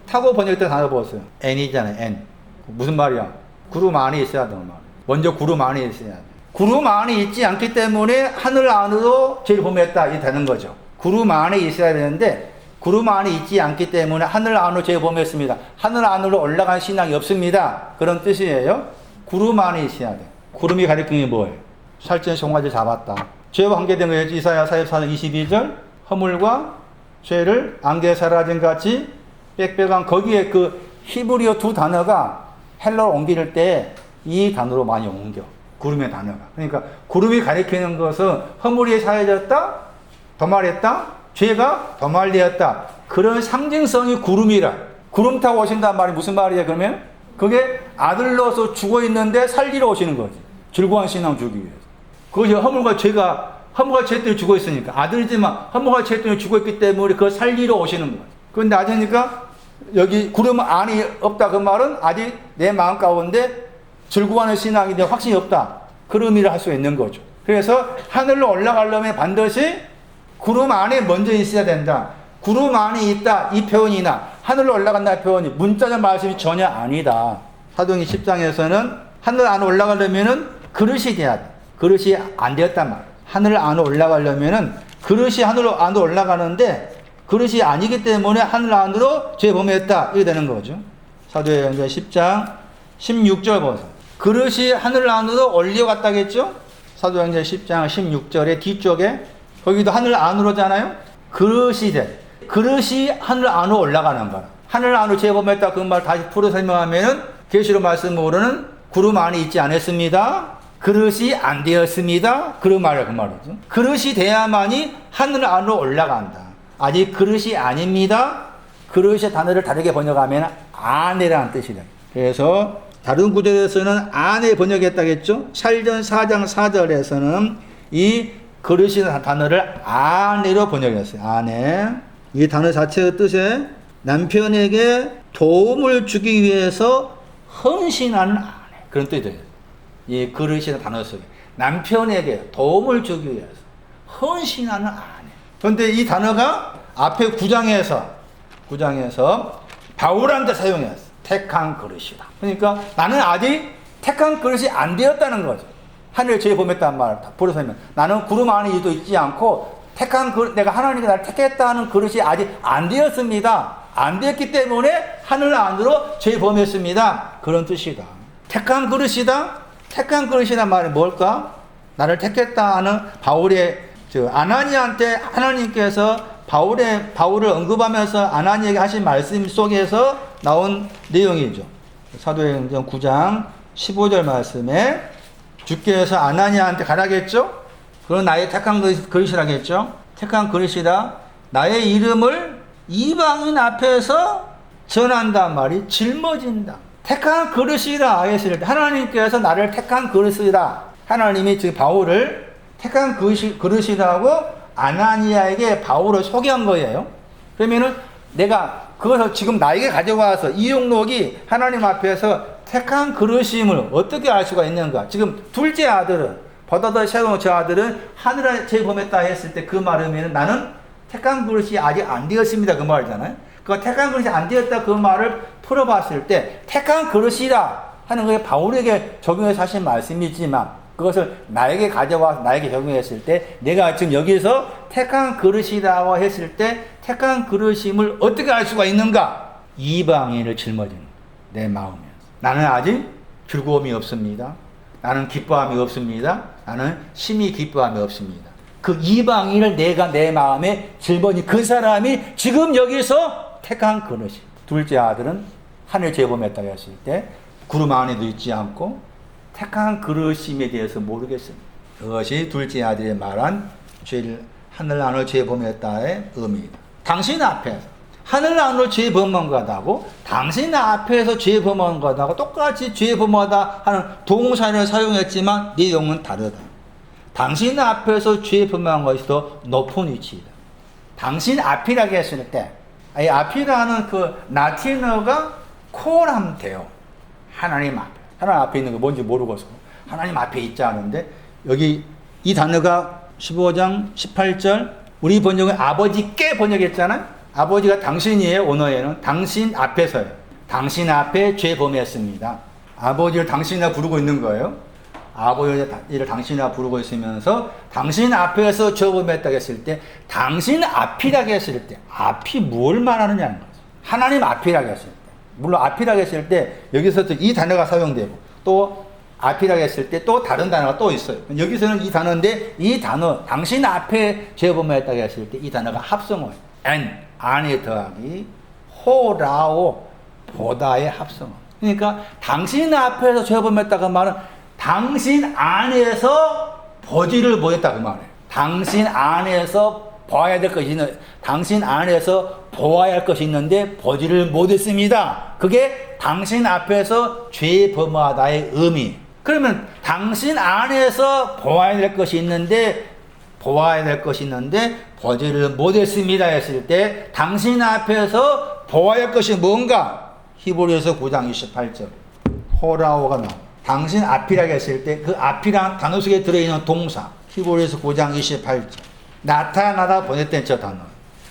타고 번역했던 단어 보세요. N이잖아요. N. 무슨 말이야? 구름 안에 있어야 돼. 먼저 구름 안에 있어야 돼. 구름 안에 있지 않기 때문에 하늘 안으로 죄를 범했다. 이게 되는 거죠. 구름 안에 있어야 되는데 구름 안에 있지 않기 때문에 하늘 안으로 죄를 범했습니다. 하늘 안으로 올라간 신앙이 없습니다. 그런 뜻이에요. 구름 안에 있어야 돼. 구름이 가리키는 게 뭐예요? 살찐 송아지 잡았다. 죄와 관계된 거예요. 이사야 44장 22절. 허물과 죄를 안개에 사라진 같이 빽빽한, 거기에 그 히브리어 두 단어가 헬러로 옮길 때 이 단어로 많이 옮겨. 구름의 단어가. 그러니까 구름이 가리키는 것은 허물이 사해졌다, 도말했다, 죄가 도말되었다. 그런 상징성이 구름이라. 구름 타고 오신단 말이 무슨 말이야 그러면? 그게 아들로서 죽어 있는데 살리러 오시는 거지. 즐거운 신앙 주기 위해서. 그것이 허물과 죄 때문에 죽어 있으니까. 아들이지만 허물과 죄 때문에 죽어 있기 때문에 그걸 살리러 오시는 거지. 그런데 아니니까 여기 구름 안이 없다 그 말은 아직 내 마음 가운데 즐거워하는 신앙에 대한 확신이 없다. 그런 의미를 할 수 있는 거죠. 그래서 하늘로 올라가려면 반드시 구름 안에 먼저 있어야 된다. 구름 안에 있다 이 표현이나 하늘로 올라간다는 표현이 문자적 말씀이 전혀 아니다. 사도행전 10장에서는 하늘 안으로 올라가려면은 그릇이 돼야 돼. 그릇이 안 되었단 말이야. 하늘 안으로 올라가려면은 그릇이 하늘로 안으로 올라가는데 그릇이 아니기 때문에 하늘 안으로 죄 범했다. 이게 되는 거죠. 사도행전 10장 16절 보세요. 그릇이 하늘 안으로 올려갔다겠죠? 사도행전 10장 16절의 뒤쪽에 거기도 하늘 안으로잖아요. 그릇이 돼. 그릇이 하늘 안으로 올라가는 거야. 하늘 안으로 죄 범했다 그 말 다시 풀어 설명하면은 계시록 말씀으로는 구름 안에 있지 않았습니다. 그릇이 안 되었습니다. 그런 말이야 그 말이죠. 그릇이 돼야만이 하늘 안으로 올라간다. 아직 그릇이 아닙니다. 그릇의 단어를 다르게 번역하면 안에라는 뜻이다. 그래서 다른 구절에서는 안에 번역했다겠죠? 살전 4장 4절에서는 이 그릇이라는 단어를 아내로 번역했어요. 아내. 이 단어 자체의 뜻에 남편에게 도움을 주기 위해서 헌신하는 아내. 그런 뜻이 돼요. 이 그릇이라는 단어 속에 남편에게 도움을 주기 위해서 헌신하는 아내. 그런데 이 단어가 앞에 9장에서 바울한테 사용했어. 택한 그릇이다. 그러니까 나는 아직 택한 그릇이 안 되었다는 거죠. 하늘에 죄 범했다는 말을 풀어서면 나는 구름 안에 있지 않고 택한 그릇, 내가 하나님이 나를 택했다는 그릇이 아직 안 되었습니다. 안 되었기 때문에 하늘 안으로 죄 범했습니다. 그런 뜻이다. 택한 그릇이다. 택한 그릇이란 말이 뭘까? 나를 택했다 하는 바울의 아나니한테 하나님께서 바울을 언급하면서 아나니에게 하신 말씀 속에서 나온 내용이죠. 사도행전 9장 15절 말씀에 주께서 아나니한테 가라겠죠? 그건 나의 택한 그릇이라겠죠? 택한 그릇이다. 나의 이름을 이방인 앞에서 전한단 말이 짊어진다. 택한 그릇이라 했을 때 하나님께서 나를 택한 그릇이다. 하나님이 지금 바울을 택한 그릇이라고 아나니아에게 바울을 소개한 거예요. 그러면은 내가 그것을 지금 나에게 가져와서 이용록이 하나님 앞에서 택한 그릇임을 어떻게 알 수가 있는가? 지금 둘째 아들은 보다 더 새로운 저 아들은 하늘에 죄 범했다 했을 때 그 말이면 나는 택한 그릇이 아직 안 되었습니다. 그 말이잖아요. 그 택한 그릇이 안 되었다 그 말을 풀어봤을 때 택한 그릇이라 하는 것이 바울에게 적용해서 하신 말씀이지만 그것을 나에게 가져와서 나에게 적용했을 때 내가 지금 여기서 택한 그릇이라고 했을 때 택한 그릇임을 어떻게 알 수가 있는가? 이방인을 짊어지는 내 마음이었어. 나는 아직 즐거움이 없습니다. 나는 기뻐함이 없습니다. 나는 심히 기뻐함이 없습니다. 그 이방인을 내가 내 마음에 짊어진 그 사람이 지금 여기서 택한 그릇이. 둘째 아들은 하늘 죄범했다고 했을 때 구름 안에도 있지 않고 택한 그릇임에 대해서 모르겠습니다. 그것이 둘째 아들이 말한 죄를 하늘 안으로 죄범했다의 의미이다. 당신 앞에서 하늘 안으로 죄범한 것하고 당신 앞에서 죄범한 것하고 똑같이 죄범하다 하는 동사를 사용했지만 내용은 다르다. 당신 앞에서 죄범한 것이 더 높은 위치이다. 당신 앞이라고 했을 때 이 앞이라는 그 라틴어가 코라면 돼요. 하나님 앞에. 하나님 앞에 있는 거 뭔지 모르고서 하나님 앞에 있지 않은데 여기 이 단어가 15장 18절 우리 번역은 아버지께 번역했잖아요. 아버지가 당신이에요. 언어에는 당신 앞에서요. 당신 앞에 죄 범했습니다. 아버지를 당신이라 부르고 있는 거예요. 아버지를 당신이라 부르고 있으면서 당신 앞에서 죄 범했다고 했을 때 당신 앞이라고 했을 때 앞이 뭘 말하느냐는 거죠. 하나님 앞이라고 했을 때 물론 앞이라고 했을 때 여기서 이 단어가 사용되고 또 앞이라고 했을 때 또 다른 단어가 또 있어요. 여기서는 이 단어인데 이 단어 당신 앞에 죄 범했다고 했을 때 이 단어가 합성어예요. 안에 더하기 호라오 보다의 합성어. 그러니까 당신 앞에서 죄 범했다고 말은 당신 안에서 버지를 보였다고 말해요. 당신 안에서 봐야 될 것이 있는, 당신 안에서 보아야 할 것이 있는데 보지를 못했습니다. 그게 당신 앞에서 죄 범하다의 의미. 그러면 당신 안에서 보아야 될 것이 있는데 보지를 못했습니다 했을 때 당신 앞에서 보아야 할 것이 뭔가? 히브리서 9장 28절 호라오가 나옵니다. 당신 앞이라고 했을 때 그 앞이란 단어 속에 들어있는 동사 히브리서 9장 28절 나타나다 보냈던 저 단어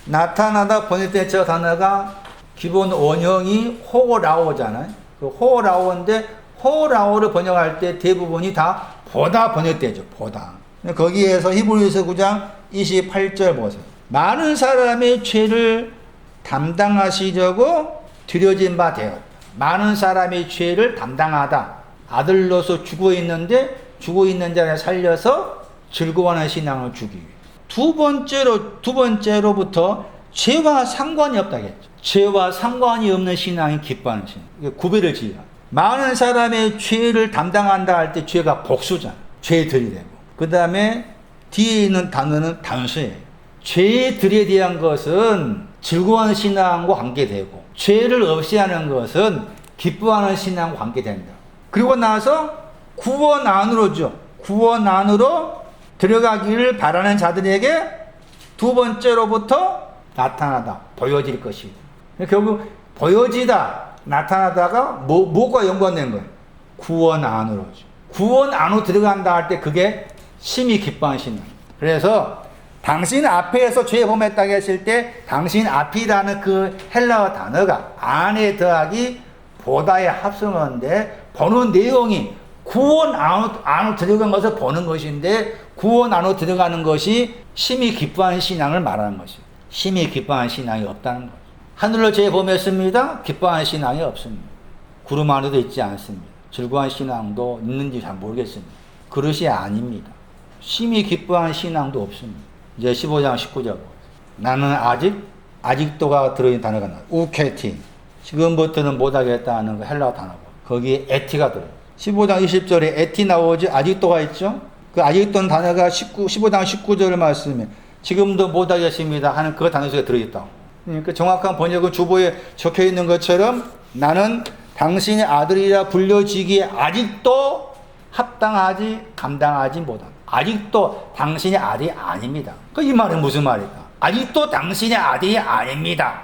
나타나다 보냈던 저 단어가 기본 원형이 호라오잖아요. 그 호라오인데 호라오를 번역할 때 대부분이 다 보다 번역되죠. 보다. 거기에서 히브리서 9장 28절 보세요. 많은 사람의 죄를 담당하시려고 드려진 바 되었다. 많은 사람의 죄를 담당하다. 아들로서 죽어 있는데 죽어 있는 자를 살려서 즐거워하는 신앙을 주기 위해. 두 번째로부터 죄와 상관이 없다겠죠. 죄와 상관이 없는 신앙이 기뻐하는 신앙. 구별을 지어야. 많은 사람의 죄를 담당한다 할 때 죄가 복수잖아. 죄들이 되고. 그 다음에 뒤에 있는 단어는 단수예요. 죄들에 대한 것은 즐거워하는 신앙과 관계되고 죄를 없이 하는 것은 기뻐하는 신앙과 관계된다. 그리고 나서 구원 안으로죠. 구원 안으로 들어가기를 바라는 자들에게 두 번째로부터 나타나다, 보여질 것이고. 결국 보여지다, 나타나다가 뭐가 연관된 거예요? 구원 안으로죠. 구원 안으로 들어간다 할 때 그게 심히 기뻐하는 신앙. 그래서 당신 앞에서 죄 범했다고 했을 때 당신 앞이라는 그 헬라어 단어가 안에 더하기 보다의 합성어인데 보는 내용이 구원 안으로 들어간 것을 보는 것인데 구원 안으로 들어가는 것이 심히 기뻐하는 신앙을 말하는 것이에요. 심히 기뻐하는 신앙이 없다는 거죠. 하늘로 죄 범했습니다. 기뻐하는 신앙이 없습니다. 구름 안에도 있지 않습니다. 즐거운 신앙도 있는지 잘 모르겠습니다. 그릇이 아닙니다. 심히 기뻐하는 신앙도 없습니다. 이제 15장 19절. 나는 아직도가 들어있는 단어가 나와요. 우케티. 지금부터는 못하겠다는 거 헬라어 단어고. 거기에 에티가 들어요. 15장 20절에 에티 나오지 아직도가 있죠? 그 아직도는 단어가 15장 19절 말씀에 지금도 못하겠습니다 하는 그 단어 속에 들어있다고. 그러니까 정확한 번역은 주보에 적혀 있는 것처럼 나는 당신의 아들이라 불려지기에 아직도 합당하지 감당하지 못한다. 아직도 당신의 아들이 아닙니다. 이 말은 무슨 말일까? 아직도 당신의 아들이 아닙니다.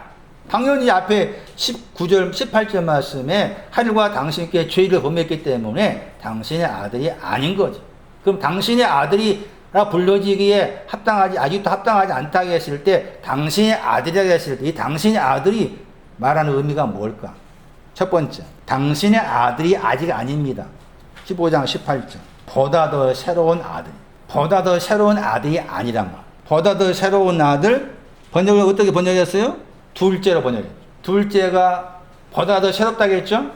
당연히 앞에 19절, 18절 말씀에 하늘과 당신께 죄를 범했기 때문에 당신의 아들이 아닌 거죠. 그럼 당신의 아들이 불러지기에 아직도 합당하지 않다고 했을 때, 당신의 아들이라고 했을 때, 이 당신의 아들이 말하는 의미가 뭘까? 첫 번째, 당신의 아들이 아직 아닙니다. 15장 18절. 보다 더 새로운 아들. 보다 더 새로운 아들이 아니란 말. 보다 더 새로운 아들, 번역을 어떻게 번역했어요? 둘째로 번역했죠. 둘째가 보다 더 새롭다고 했죠?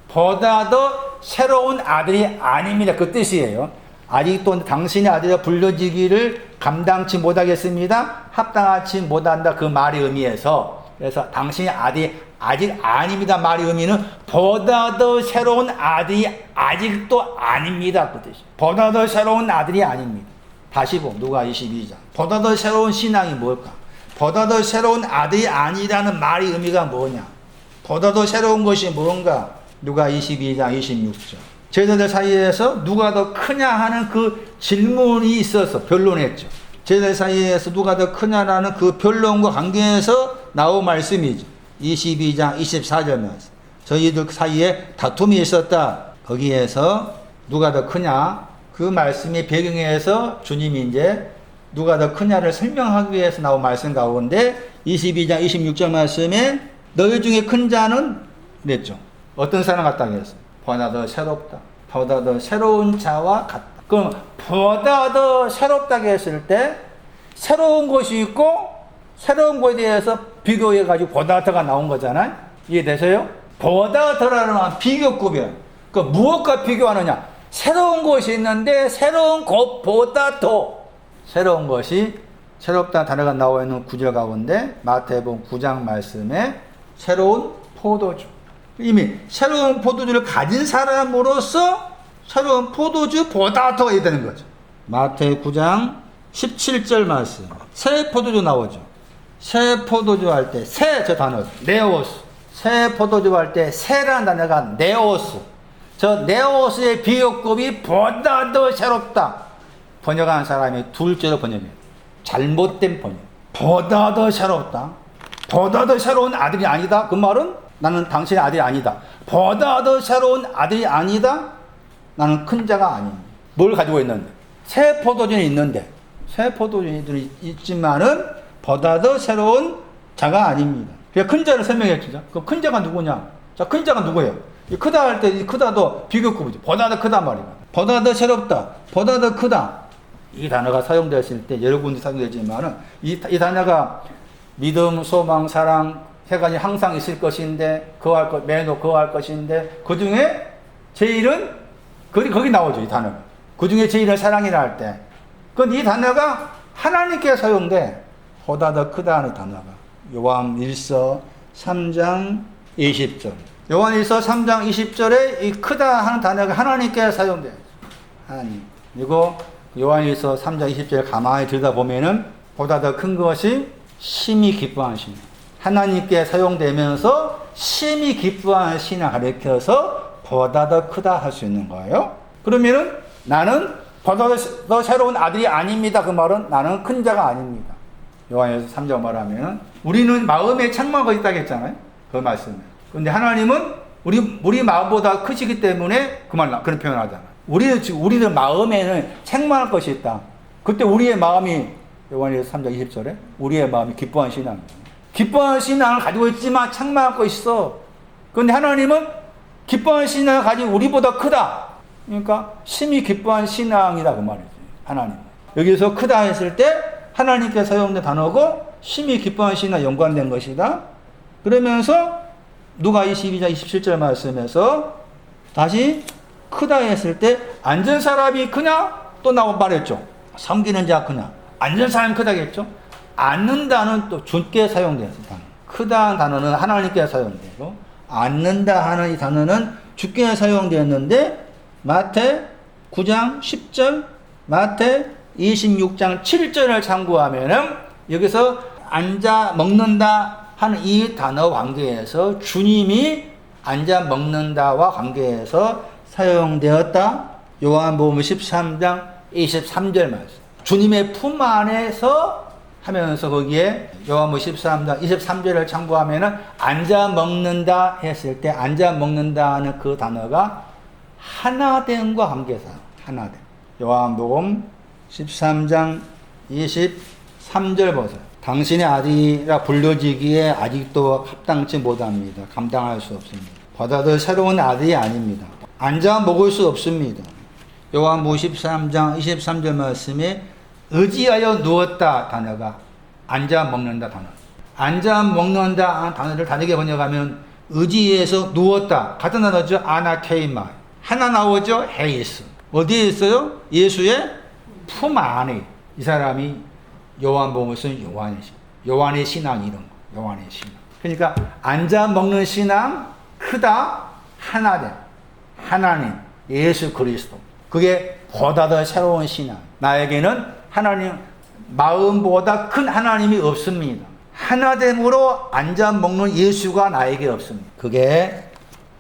보다 더 새로운 아들이 아닙니다. 그 뜻이에요. 아직도 당신의 아들이 불려지기를 감당치 못하겠습니다. 합당하지 못한다. 그 말의 의미에서. 그래서 당신의 아들이 아직 아닙니다. 말의 의미는 보다 더 새로운 아들이 아직도 아닙니다. 그 뜻이에요. 보다 더 새로운 아들이 아닙니다. 다시 누가 22장. 보다 더 새로운 신앙이 뭘까? 보다 더 새로운 아들이 아니라는 말의 의미가 뭐냐? 보다 더 새로운 것이 뭔가? 누가 22장 26절. 제자들 사이에서 누가 더 크냐 하는 그 질문이 있어서 변론했죠. 제자들 사이에서 누가 더 크냐라는 그 변론과 관계에서 나온 말씀이죠. 22장 24절 말씀. 저희들 사이에 다툼이 있었다. 거기에서 누가 더 크냐? 그 말씀의 배경에서 주님이 이제 누가 더 크냐를 설명하기 위해서 나온 말씀 가운데 22장 26절 말씀에 너희 중에 큰 자는 그랬죠. 어떤 사람 같다고 했어요? 보다 더 새롭다. 보다 더 새로운 자와 같다. 그럼 보다 더 새롭다고 했을 때 새로운 것이 있고 새로운 것에 대해서 비교해가지고 보다 더가 나온 거잖아요. 이해되세요? 보다 더라는 비교급이에요. 그 무엇과 비교하느냐? 새로운 것이 있는데 새로운 것보다 더 새로운 것이 새롭다 단어가 나와 있는 구절 가운데 마태복음 9장 말씀에 새로운 포도주. 이미 새로운 포도주를 가진 사람으로서 새로운 포도주보다 더 해야 되는 거죠. 마태 9장 17절 말씀. 새 포도주 나오죠. 새 포도주 할 때, 저 단어, 네오스. 새 포도주 할 때, 새라는 단어가 네오스. 저 네오스의 비교급이 보다 더 새롭다. 번역한 사람이 둘째로 번역해요. 잘못된 번역. 보다 더 새롭다. 보다 더 새로운 아들이 아니다. 그 말은 나는 당신의 아들이 아니다. 보다 더 새로운 아들이 아니다. 나는 큰 자가 아닙니다. 뭘 가지고 있는데? 새 포도주는 있는데, 새 포도주는 있지만은 보다 더 새로운 자가 아닙니다. 그래서 큰 자를 설명했죠. 그럼 큰 자가 누구냐? 자, 큰 자가 누구예요? 이 크다 할 때 이 크다도 비교급이죠. 보다 더 크다 말이야. 보다 더 새롭다. 보다 더 크다. 이 단어가 사용되었을 때 여러 군데 사용되지만은 이 단어가 믿음, 소망, 사랑 세 가지 항상 있을 것인데 그할 것 매너 그할 것인데 그 중에 제일은 거기 나오죠. 이 단어가. 그 중에 제일은 사랑이라 할 때. 그건 이 단어가 하나님께 사용돼. 보다 더 크다는 단어가. 요한일서 3장 20절. 요한일서 3장 20절에 이 크다 하는 단어가 하나님께 사용돼요. 하나님. 그리고 요한일서 3장 20절에 가만히 들여다보면은 보다 더 큰 것이 심히 기뻐하시는 하나님께 사용되면서 심히 기뻐하는 신을 가리켜서 보다 더 크다 할 수 있는 거예요. 그러면은 나는 보다 더 새로운 아들이 아닙니다. 그 말은 나는 큰 자가 아닙니다. 요한일서 3장 말하면 우리는 마음에 창망하고 있다고 했잖아요. 그 말씀에. 그런데 하나님은 우리 마음보다 크시기 때문에 그런 표현을 하잖아요. 우리는 마음에는 책망할 것이 있다. 그때 우리의 마음이 요한일서 3장 20절에 우리의 마음이 기뻐하는 신앙입니다. 기뻐하는 신앙을 가지고 있지만 책망할 것이 있어. 그런데 하나님은 기뻐하는 신앙을 가지고 우리보다 크다. 그러니까 심히 기뻐하는 신앙이다 그 말이지. 하나님. 여기서 크다 했을 때 하나님께 사용된 단어고 심히 기뻐하는 신앙과 연관된 것이다. 그러면서 누가 22장 27절 말씀에서 다시 크다 했을 때 앉은 사람이 크냐? 또 나온 말했죠. 섬기는 자 크냐? 앉은 사람이 크다겠죠. 앉는다는 또 주께 사용되었습니다. 크다는 단어는 하나님께 사용되고 앉는다 하는 이 단어는 주께 사용되었는데 마태 9장 10절 마태 26장 7절을 참고하면은 여기서 앉아 먹는다 하는 이 단어 관계에서 주님이 앉아 먹는다와 관계해서 사용되었다. 요한복음 13장 23절 말씀. 주님의 품 안에서 하면서 거기에 요한복음 13장 23절을 참고하면은 앉아 먹는다 했을 때 앉아 먹는다 하는 그 단어가 하나됨과 관계사. 하나됨. 요한복음 13장 23절 보세요. 당신의 아들이라 불려지기에 아직도 합당치 못합니다. 감당할 수 없습니다. 받아들 새로운 아들이 아닙니다. 앉아 먹을 수 없습니다. 요한복음 13장 23절 말씀에 의지하여 누웠다 단어가 앉아 먹는다 단어. 앉아 먹는다 단어를 다르게 번역하면 의지해서 누웠다. 같은 단어죠. 아나케이마. 하나 나오죠. 헤이스. 어디에 있어요? 예수의 품 안에. 이 사람이 요한복음을 쓴 요한의 신앙 이런 거. 요한의 신앙. 그러니까 앉아 먹는 신앙 크다. 하나됨. 하나님 예수 그리스도. 그게 보다 더 새로운 신앙. 나에게는 하나님 마음보다 큰 하나님이 없습니다. 하나됨으로 앉아 먹는 예수가 나에게 없습니다. 그게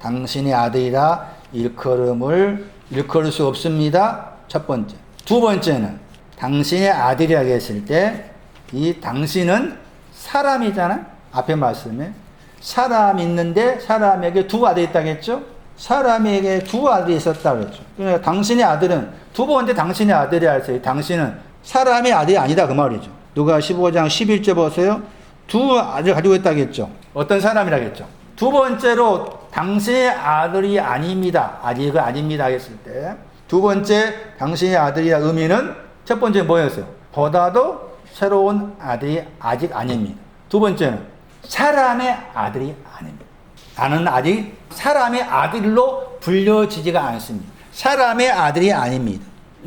당신의 아들이라 일컬을 수 없습니다. 첫 번째. 두 번째는 당신의 아들이라고 했을 때 이 당신은 사람이잖아요. 앞에 말씀에 사람이 있는데 사람에게 두 아들이 있다겠죠. 사람에게 두 아들이 있었다고 했죠. 그러니까 당신의 아들은 두 번째 당신의 아들이 할 때 당신은 사람의 아들이 아니다 그 말이죠. 누가 15장 11절 보세요. 두 아들을 가지고 있다겠죠. 어떤 사람이라겠죠. 두 번째로 당신의 아들이 아닙니다. 아직은 아닙니다 했을 때 두 번째 당신의 아들이라 의미는 첫 번째 뭐였어요? 보다도 새로운 아들이 아직 아닙니다. 두 번째는 사람의 아들이 아닙니다. 나는 아직 사람의 아들로 불려지지가 않습니다. 사람의 아들이 아닙니다.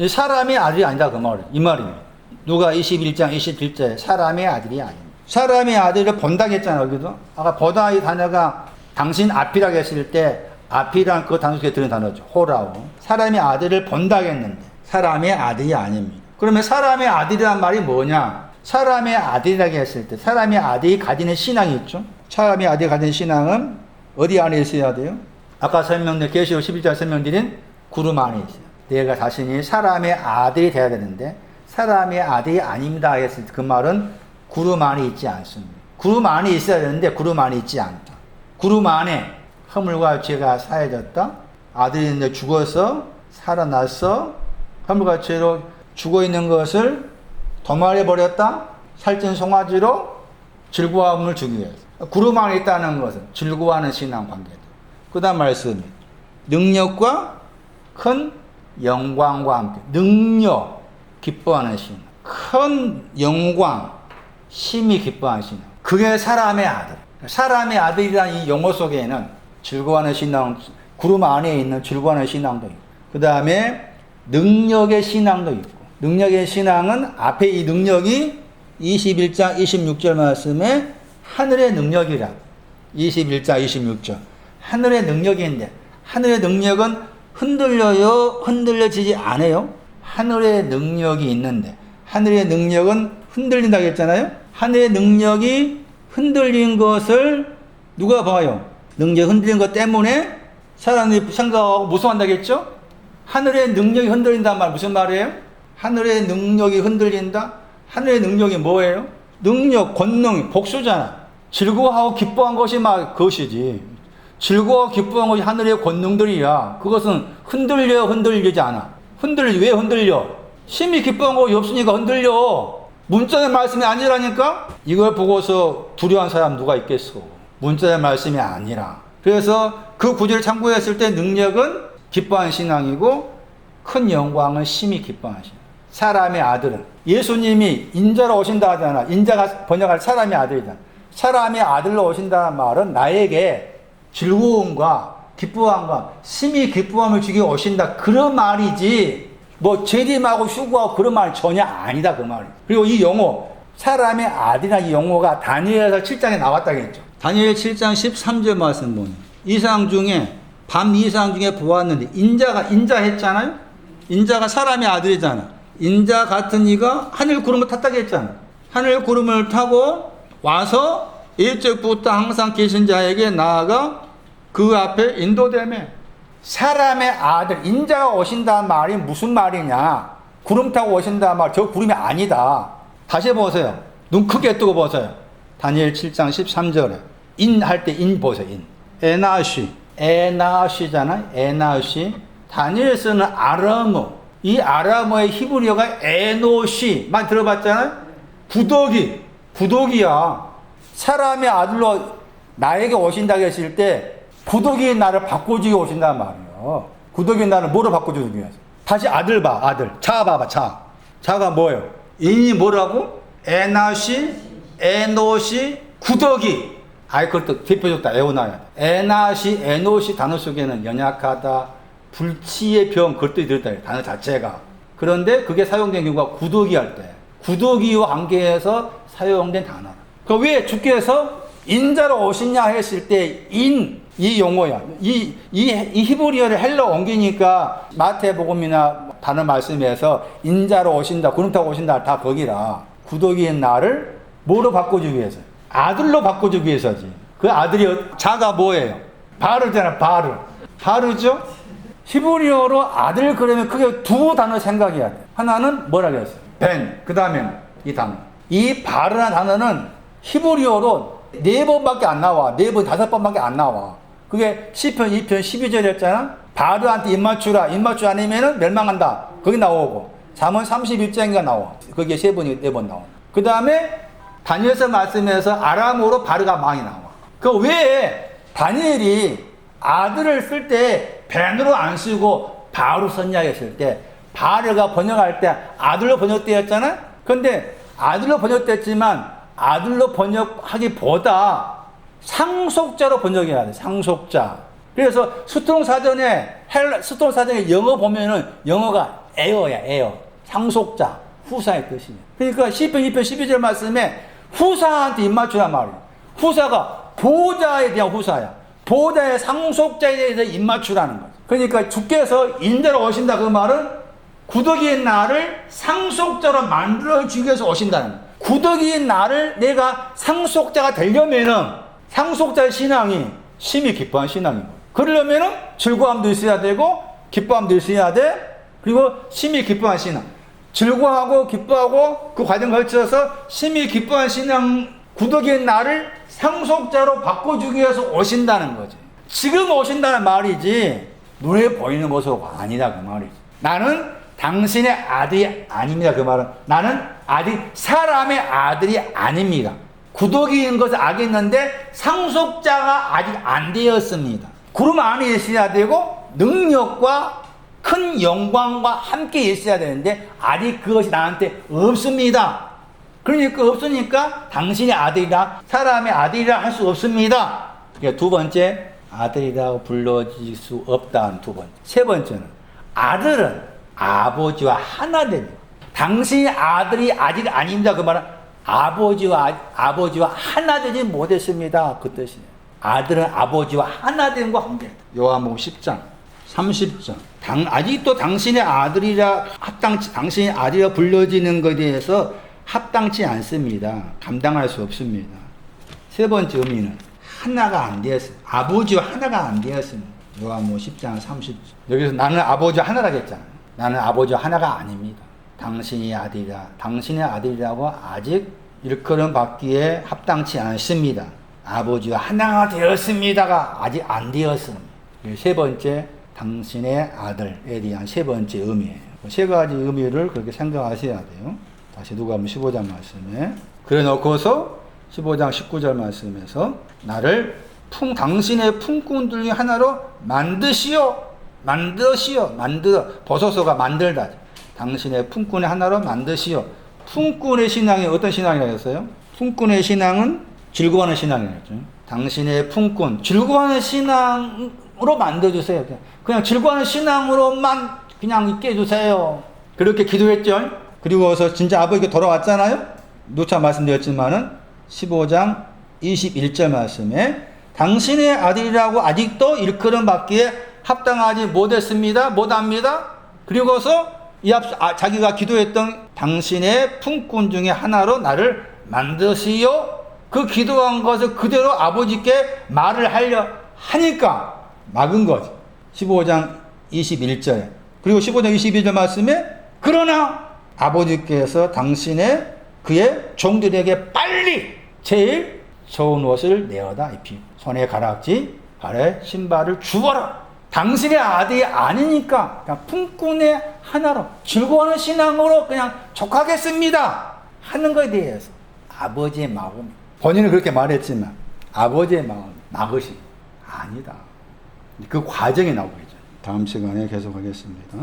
사람의 아들이 아니다 그 말이에요. 이 말입니다. 누가 21장 27절에 사람의 아들이 아닙니다. 사람의 아들을 본다고 했잖아요. 여기도 아까 보다 이 단어가 당신 앞이라고 했을 때 앞이란 그 단어 속에 들은 단어죠. 호라오. 사람의 아들을 본다고 했는데 사람의 아들이 아닙니다. 그러면 사람의 아들이란 말이 뭐냐? 사람의 아들이라고 했을 때 사람의 아들이 가지는 신앙이 있죠. 사람의 아들이 가진 신앙은 어디 안에 있어야 돼요? 아까 설명드린 계시록 11장 설명드린 구름 안에 있어요. 내가 자신이 사람의 아들이 돼야 되는데 사람의 아들이 아닙니다 했을 때 그 말은 구름 안에 있지 않습니다. 구름 안에 있어야 되는데 구름 안에 있지 않다. 구름 안에 허물과 죄가 사해졌다. 아들이 있는데 죽어서 살아났어. 허물과 죄로 죽어있는 것을 도말해버렸다. 살찐 송아지로 즐거움을 주기 위해서. 구름 안에 있다는 것은 즐거워하는 신앙 관계다. 그 다음 말씀이 능력과 큰 영광과 함께 능력 기뻐하는 신앙. 큰 영광 심히 기뻐하는 신앙. 그게 사람의 아들. 사람의 아들이라는 이 용어 속에는 즐거워하는 신앙, 구름 안에 있는 즐거워하는 신앙도 있고, 그 다음에 능력의 신앙도 있고, 능력의 신앙은 앞에 이 능력이 21장 26절 말씀에 하늘의 능력이라. 21장 26절. 하늘의 능력인데, 하늘의 능력은 흔들려요? 흔들려지지 않아요? 하늘의 능력이 있는데, 하늘의 능력은 흔들린다고 했잖아요? 하늘의 능력이 흔들린 것을 누가 봐요? 능력이 흔들린 것 때문에 사람들이 생각하고 무서워한다겠죠? 하늘의 능력이 흔들린다는 말 무슨 말이에요? 하늘의 능력이 흔들린다? 하늘의 능력이 뭐예요? 능력, 권능, 복수잖아. 즐거워하고 기뻐한 것이 막 그것이지. 즐거워 기뻐한 것이 하늘의 권능들이야. 그것은 흔들리지 않아. 왜 흔들려? 심히 기뻐한 것이 없으니까 흔들려. 문자의 말씀이 아니라니까? 이걸 보고서 두려워한 사람 누가 있겠어? 문자의 말씀이 아니라. 그래서 그 구절을 참고했을 때 능력은 기뻐하는 신앙이고 큰 영광은 심히 기뻐하는 신앙. 사람의 아들은 예수님이 인자로 오신다 하잖아. 인자가 번역할 사람의 아들이잖아. 사람의 아들로 오신다는 말은 나에게 즐거움과 기뻐함과 심히 기뻐함을 주기 오신다. 그런 말이지. 뭐 재림하고 휴거하고 그런 말 전혀 아니다 그 말이에요. 그리고 이 용어 사람의 아들이라는 이 용어가 다니엘서 7장에 나왔다고 했죠. 다니엘 7장 13절 말씀 보면 이상 중에 밤 이상 중에 보았는데 인자 했잖아요. 인자가 사람의 아들이잖아. 인자 같은 이가 하늘 구름을 탔다고 했잖아. 하늘 구름을 타고 와서 일찍부터 항상 계신 자에게 나아가 그 앞에 인도되며 사람의 아들, 인자가 오신다는 말이 무슨 말이냐? 구름 타고 오신다는 말, 저 구름이 아니다. 다시 보세요. 눈 크게 뜨고 보세요. 다니엘 7장 13절에 인 할 때 인 보세요. 인. 에나시. 에나시잖아요. 에나시. 다니엘 쓰는 아람어. 이 아람어의 히브리어가 에노시만 들어봤잖아요. 구더기야. 사람의 아들로 나에게 오신다고 했을 때 구더기의 나를 바꿔주기 오신단 말이에요. 구더기의 나를 뭐로 바꿔주기 위해서? 다시 아들 봐, 아들. 자 봐봐, 자. 자가 뭐예요? 인이 뭐라고? 에노시, 구더기. 그것도 대표적다 외워놔야 돼. 에노시 단어 속에는 연약하다, 불치의 병, 그것도 들었다. 단어 자체가. 그런데 그게 사용된 경우가 구더기 할 때. 구더기와 관계해서 사용된 단어. 왜 주께서 인자로 오시냐 했을 때, 이 용어야. 이 히브리어를 헬러 옮기니까 마태복음이나 다른 말씀에서 인자로 오신다, 구름타고 오신다, 다 거기라. 구더기의 나를 뭐로 바꿔주기 위해서? 아들로 바꿔주기 위해서지. 그 아들이, 자가 뭐예요? 바르잖아, 바르죠? 히브리어로 아들 그러면 크게 두 단어 생각해야 돼. 하나는 뭐라고 했어요? 벤. 그 다음에는 이 단어. 이 바르라는 단어는 히브리어로 4번밖에 안 나와. 4번, 5번밖에 안 나와. 그게 시편 2편 12절이었잖아. 바르한테 입맞추라. 입맞추 아니면은 멸망한다. 거기 나오고. 잠언 31장인가 나와. 거기에 3번, 4번 나와. 그 다음에 다니엘서 말씀에서 아람어로 바르가 많이 나와. 그 외에 다니엘이 아들을 쓸 때 벤으로 안 쓰고 바로 썼냐 했을 때 바르가 번역할 때 아들로 번역되었잖아. 그런데 아들로 번역됐지만 아들로 번역하기보다 상속자로 번역해야 돼. 상속자. 그래서 스트롱 사전에 영어 보면은 영어가 에어야. 상속자, 후사의 뜻이에요. 그러니까 시편 2편 12절 말씀에 후사한테 입맞추란 말이에요. 후사가 보호자에 대한 후사야. 보호자의 상속자에 대해서 입맞추라는 거죠. 그러니까 주께서 인자로 오신다 그 말은 구더기의 나를 상속자로 만들어주기 위해서 오신다는 거예요. 구더기의 나를 내가 상속자가 되려면은 상속자의 신앙이 심히 기뻐한 신앙인 거예요. 그러려면은 즐거움도 있어야 되고 기뻐함도 있어야 돼. 그리고 심히 기뻐한 신앙. 즐거워하고 기뻐하고 그 과정 거쳐서 심히 기뻐한 신앙, 구더기의 나를 상속자로 바꿔주기 위해서 오신다는 거지. 지금 오신다는 말이지 눈에 보이는 모습이 아니다 그 말이지. 나는 당신의 아들이 아닙니다 그 말은. 나는 사람의 아들이 아닙니다. 구더기인 것을 알겠는데 상속자가 아직 안 되었습니다. 구름 안에 있어야 되고 능력과 큰 영광과 함께 있어야 되는데 아직 그것이 나한테 없습니다. 그러니까 없으니까 당신의 아들이라 사람의 아들이라 할 수 없습니다. 두 번째, 아들이라고 불러질 수 없다는 두 번째. 세 번째는 아들은 아버지와 하나 됩니다. 당신의 아들이 아직 아닙니다. 그 말은 아버지와 하나 되지 못했습니다. 그 뜻이에요. 아들은 아버지와 하나 된 거 함께. 요한복음 10장 30절. 아직도 당신의 아들이라 당신의 아들이라 불려지는 것에 대해서 합당치 않습니다. 감당할 수 없습니다. 세 번째 의미는 하나가 안 되었습니다. 아버지와 하나가 안 되었습니다. 요한복음 10장 30절. 여기서 나는 아버지와 하나라고 했잖아요. 나는 아버지와 하나가 아닙니다. 당신의 아들이라고 아직 일컬음 받기에 합당치 않습니다. 아버지와 하나가 되었습니다가 아직 안 되었습니다. 세 번째, 당신의 아들에 대한 세 번째 의미예요. 세 가지 의미를 그렇게 생각하셔야 돼요. 다시 누가복음 15장 말씀에 그래 놓고서 15장 19절 말씀에서 나를 당신의 품꾼들 중에 하나로 만드시오. 버소서가 만들다. 당신의 품꾼의 하나로 만드시오. 품꾼의 신앙이 어떤 신앙이라고 했어요? 품꾼의 신앙은 즐거워하는 신앙이었죠. 당신의 품꾼, 즐거워하는 신앙으로 만들어주세요. 그냥 즐거워하는 신앙으로만 그냥 있게 해주세요. 그렇게 기도했죠. 그리고서 진짜 아버지가 돌아왔잖아요. 누차 말씀드렸지만은 15장 21절 말씀에 당신의 아들이라고 아직도 일컬음 받기에 합당하지 못합니다. 그리고서 자기가 기도했던 당신의 품꾼 중에 하나로 나를 만드시오. 그 기도한 것을 그대로 아버지께 말을 하려 하니까 막은 거지. 15장 21절에. 그리고 15장 22절 말씀에 그러나 아버지께서 그의 종들에게 빨리 제일 좋은 옷을 내어다 입히고 손에 가락지, 발에 신발을 주어라. 당신의 아들이 아니니까 그냥 품꾼의 하나로 즐거워하는 신앙으로 그냥 족하겠습니다 하는 것에 대해서 아버지의 마음, 본인은 그렇게 말했지만 아버지의 마음, 나것이 아니다. 그 과정이 나오겠죠. 다음 시간에 계속하겠습니다.